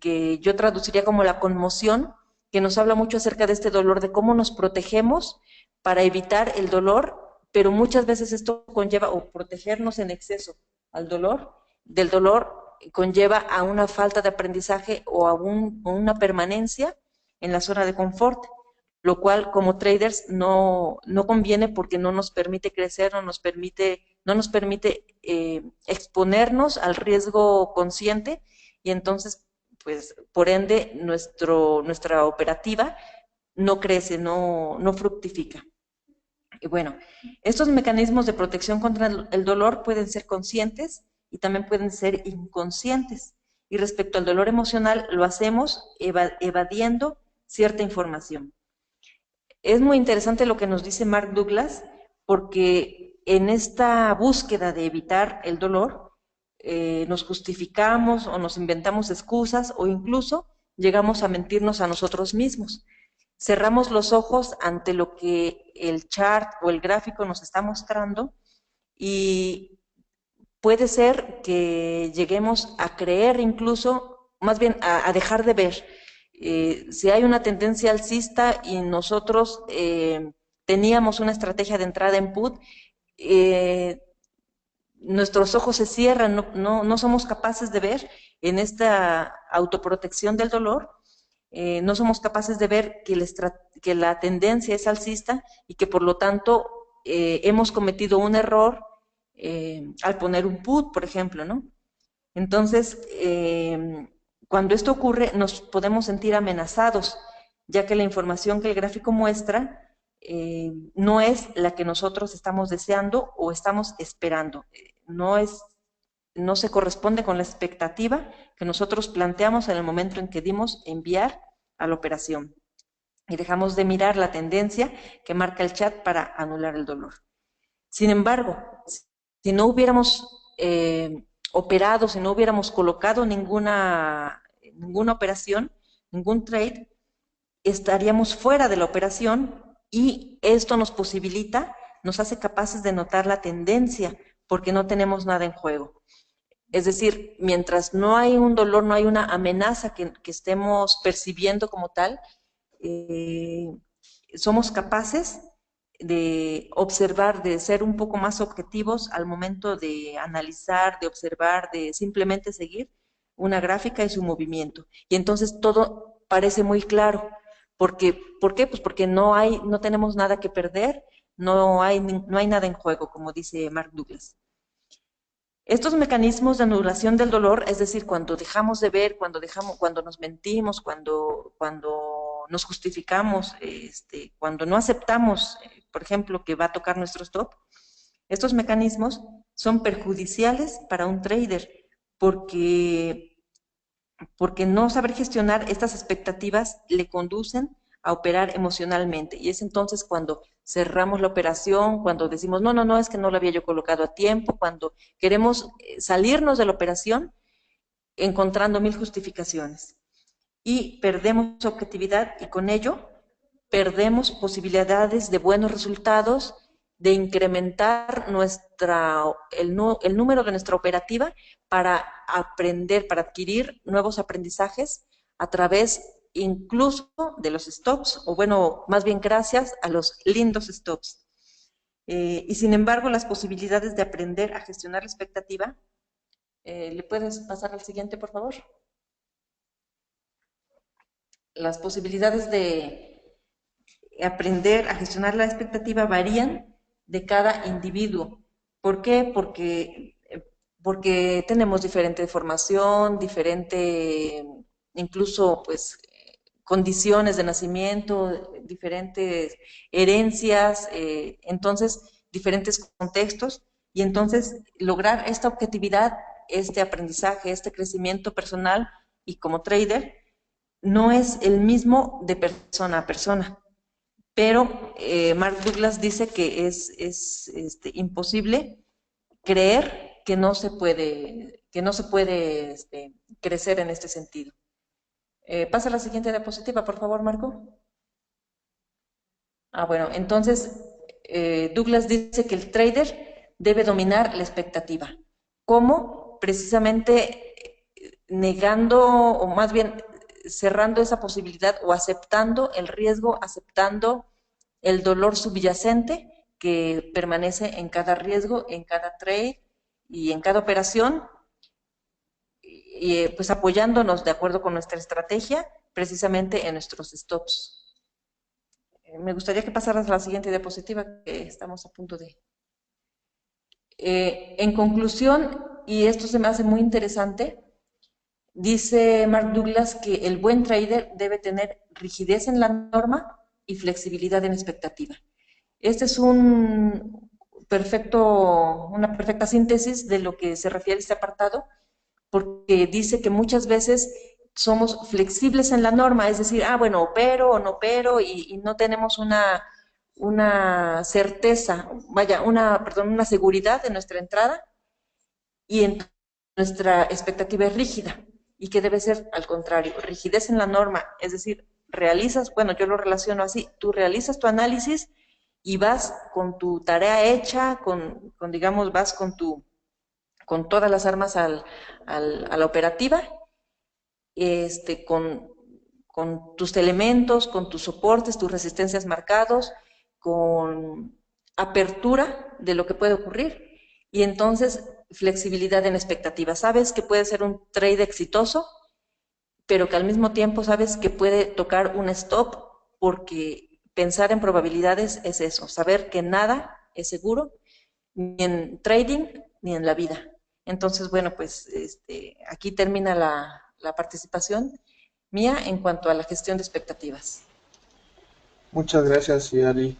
que yo traduciría como La conmoción, que nos habla mucho acerca de este dolor, de cómo nos protegemos para evitar el dolor, pero muchas veces esto conlleva, o protegernos en exceso del dolor conlleva a una falta de aprendizaje o a una permanencia en la zona de confort, lo cual como traders no conviene porque no nos permite crecer, no nos permite exponernos al riesgo consciente, y entonces, pues, por ende, nuestra operativa no crece, no fructifica. Y bueno, estos mecanismos de protección contra el dolor pueden ser conscientes y también pueden ser inconscientes. Y respecto al dolor emocional, lo hacemos evadiendo cierta información. Es muy interesante lo que nos dice Mark Douglas, porque en esta búsqueda de evitar el dolor, nos justificamos o nos inventamos excusas o incluso llegamos a mentirnos a nosotros mismos. Cerramos los ojos ante lo que el chart o el gráfico nos está mostrando y puede ser que lleguemos a creer incluso, más bien a dejar de ver. Si hay una tendencia alcista y nosotros teníamos una estrategia de entrada en put, nuestros ojos se cierran, no somos capaces de ver en esta autoprotección del dolor, no somos capaces de ver que la tendencia es alcista y que por lo tanto hemos cometido un error al poner un put, por ejemplo, ¿no? Entonces, cuando esto ocurre, nos podemos sentir amenazados, ya que la información que el gráfico muestra no es la que nosotros estamos deseando o estamos esperando. No se corresponde con la expectativa que nosotros planteamos en el momento en que dimos enviar a la operación. Y dejamos de mirar la tendencia que marca el chat para anular el dolor. Sin embargo, si no hubiéramos operado, si no hubiéramos colocado ninguna operación, ningún trade, estaríamos fuera de la operación y esto nos posibilita, nos hace capaces de notar la tendencia porque no tenemos nada en juego. Es decir, mientras no hay un dolor, no hay una amenaza que estemos percibiendo como tal, eh, somos capaces de observar, de ser un poco más objetivos al momento de analizar, de observar, de simplemente seguir una gráfica y su movimiento. Y entonces todo parece muy claro. ¿Por qué? Pues porque no tenemos nada que perder, no hay nada en juego, como dice Mark Douglas. Estos mecanismos de anulación del dolor, es decir, cuando dejamos de ver, cuando nos mentimos, cuando nos justificamos, cuando no aceptamos, por ejemplo, que va a tocar nuestro stop, estos mecanismos son perjudiciales para un trader porque, porque no saber gestionar estas expectativas le conducen a operar emocionalmente. Y es entonces cuando cerramos la operación, cuando decimos, no, es que no lo había yo colocado a tiempo, cuando queremos salirnos de la operación encontrando mil justificaciones. Y perdemos objetividad y con ello perdemos posibilidades de buenos resultados, de incrementar el número de nuestra operativa para aprender, para adquirir nuevos aprendizajes a través incluso de los stops, o bueno, más bien gracias a los lindos stops. Y sin embargo, las posibilidades de aprender a gestionar la expectativa, ¿le puedes pasar al siguiente, por favor? Las posibilidades de aprender a gestionar la expectativa varían de cada individuo. ¿Por qué? Porque tenemos diferente formación, diferente, incluso pues condiciones de nacimiento, diferentes herencias, entonces diferentes contextos, y entonces lograr esta objetividad, este aprendizaje, este crecimiento personal y como trader no es el mismo de persona a persona. Pero Mark Douglas dice que es imposible creer que no se puede crecer en este sentido. Pasa a la siguiente diapositiva, por favor, Marco. Bueno, entonces Douglas dice que el trader debe dominar la expectativa. ¿Cómo? Precisamente negando, o más bien cerrando esa posibilidad o aceptando el riesgo, aceptando el dolor subyacente que permanece en cada riesgo, en cada trade y en cada operación, y pues apoyándonos de acuerdo con nuestra estrategia, precisamente en nuestros stops. Me gustaría que pasaras a la siguiente diapositiva, que estamos a punto de... en conclusión, y esto se me hace muy interesante, dice Mark Douglas que el buen trader debe tener rigidez en la norma y flexibilidad en expectativa. Este es una perfecta síntesis de lo que se refiere a este apartado, porque dice que muchas veces somos flexibles en la norma, es decir, bueno, opero o no opero, y no tenemos una certeza, una seguridad de nuestra entrada, y nuestra expectativa es rígida, y que debe ser al contrario, rigidez en la norma, es decir, yo lo relaciono así, tú realizas tu análisis y vas con tu tarea hecha, digamos, vas con todas las armas a la operativa, con tus elementos, con tus soportes, tus resistencias marcados, con apertura de lo que puede ocurrir, y entonces flexibilidad en expectativa. Sabes que puede ser un trade exitoso, pero que al mismo tiempo sabes que puede tocar un stop, porque pensar en probabilidades es eso, saber que nada es seguro, ni en trading ni en la vida. Entonces, bueno, pues aquí termina la participación mía en cuanto a la gestión de expectativas. Muchas gracias, Yali.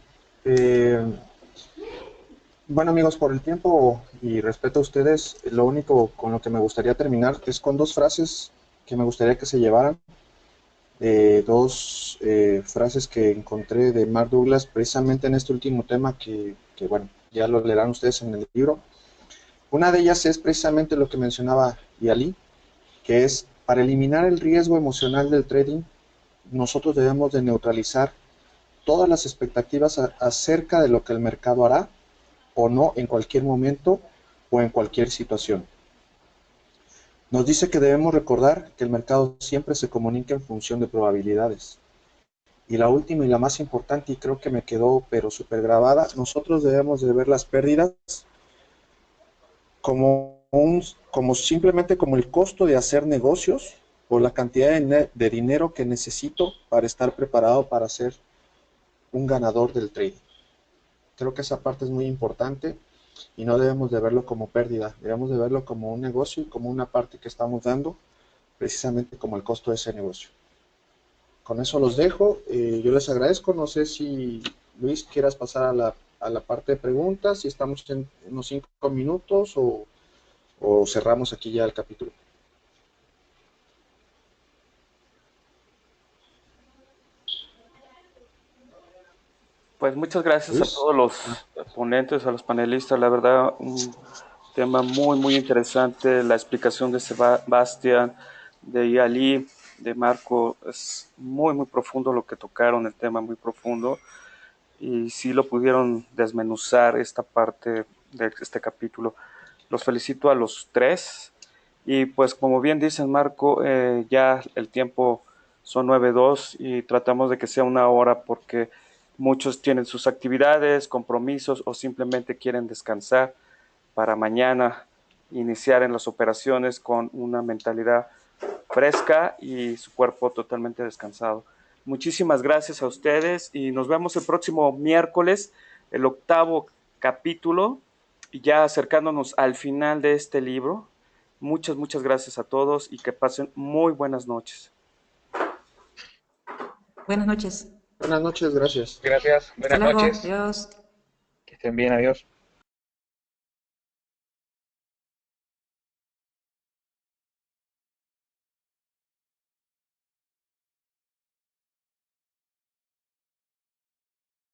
Bueno, amigos, por el tiempo y respeto a ustedes, lo único con lo que me gustaría terminar es con dos frases que me gustaría que se llevaran. Dos frases que encontré de Mark Douglas precisamente en este último tema que, bueno, ya lo leerán ustedes en el libro. Una de ellas es precisamente lo que mencionaba Yali, que es para eliminar el riesgo emocional del trading, nosotros debemos de neutralizar todas las expectativas acerca de lo que el mercado hará o no en cualquier momento o en cualquier situación. Nos dice que debemos recordar que el mercado siempre se comunica en función de probabilidades. Y la última y la más importante, y creo que me quedó pero súper grabada, nosotros debemos de ver las pérdidas como simplemente como el costo de hacer negocios o la cantidad de dinero que necesito para estar preparado para ser un ganador del trading. Creo que esa parte es muy importante y no debemos de verlo como pérdida, debemos de verlo como un negocio y como una parte que estamos dando precisamente como el costo de ese negocio. Con eso los dejo, yo les agradezco, no sé si Luis quieras pasar a la parte de preguntas, si estamos en unos 5 minutos o cerramos aquí ya el capítulo. Pues muchas gracias a Luis. todos los ponentes, a los panelistas. La verdad, un tema muy, muy interesante. La explicación de Sebastián, de Yali, de Marco, es muy, muy profundo lo que tocaron, el tema muy profundo. Y sí lo pudieron desmenuzar esta parte de este capítulo. Los felicito a los tres. Y pues como bien dicen, Marco, ya el tiempo son 9:02 y tratamos de que sea una hora porque muchos tienen sus actividades, compromisos o simplemente quieren descansar para mañana iniciar en las operaciones con una mentalidad fresca y su cuerpo totalmente descansado. Muchísimas gracias a ustedes y nos vemos el próximo miércoles, el 8º capítulo, y ya acercándonos al final de este libro. Muchas, muchas gracias a todos y que pasen muy buenas noches. Buenas noches. Buenas noches, gracias. Gracias, Hasta buenas luego. noches, Adiós. que estén bien, adiós.